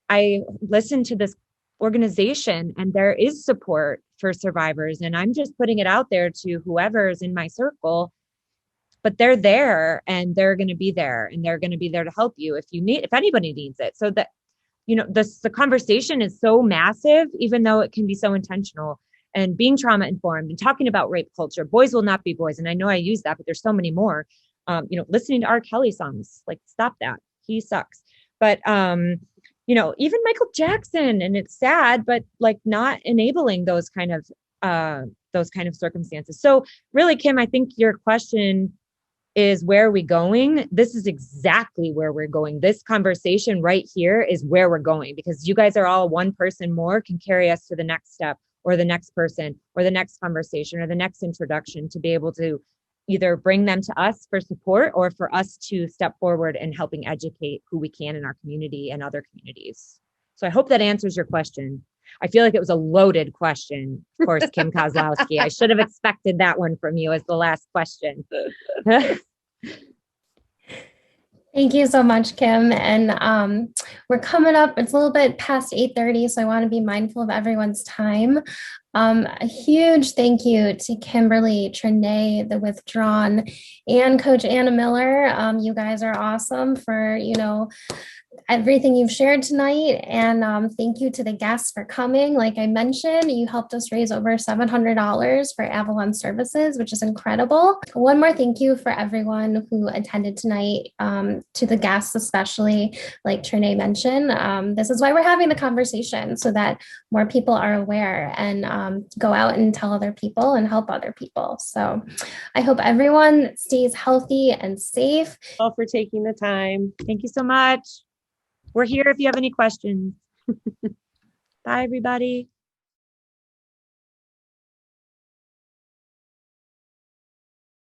I listened to this organization and there is support for survivors. And I'm just putting it out there to whoever's in my circle, but they're there and they're going to be there and they're going to be there to help you if anybody needs it. So that, the conversation is so massive, even though it can be so intentional, and being trauma informed and talking about rape culture. Boys will not be boys. And I know I use that, but there's so many more. Listening to R. Kelly songs, like, stop that. He sucks. But, even Michael Jackson, and it's sad, but like not enabling those kind of circumstances. So really, Kim, I think your question is, where are we going? This is exactly where we're going. This conversation right here is where we're going, because you guys are all one person more can carry us to the next step, or the next person, or the next conversation, or the next introduction, to be able to either bring them to us for support or for us to step forward and helping educate who we can in our community and other communities. So I hope that answers your question. I feel like it was a loaded question. Of course, Kim Kozlowski, I should have expected that one from you as the last question. Thank you so much, Kim. And we're coming up, it's a little bit past 8:30, so I want to be mindful of everyone's time. A huge thank you to Kimberly, Trinea, the Withdrawn, and Coach Anna Miller. You guys are awesome for, everything you've shared tonight. And thank you to the guests for coming. Like I mentioned, you helped us raise over $700 for Avalon services, which is incredible. One more thank you for everyone who attended tonight, to the guests, especially, like Trinea mentioned. This is why we're having the conversation, so that more people are aware and go out and tell other people and help other people. So I hope everyone stays healthy and safe. All for taking the time. Thank you so much. We're here if you have any questions. Bye, everybody.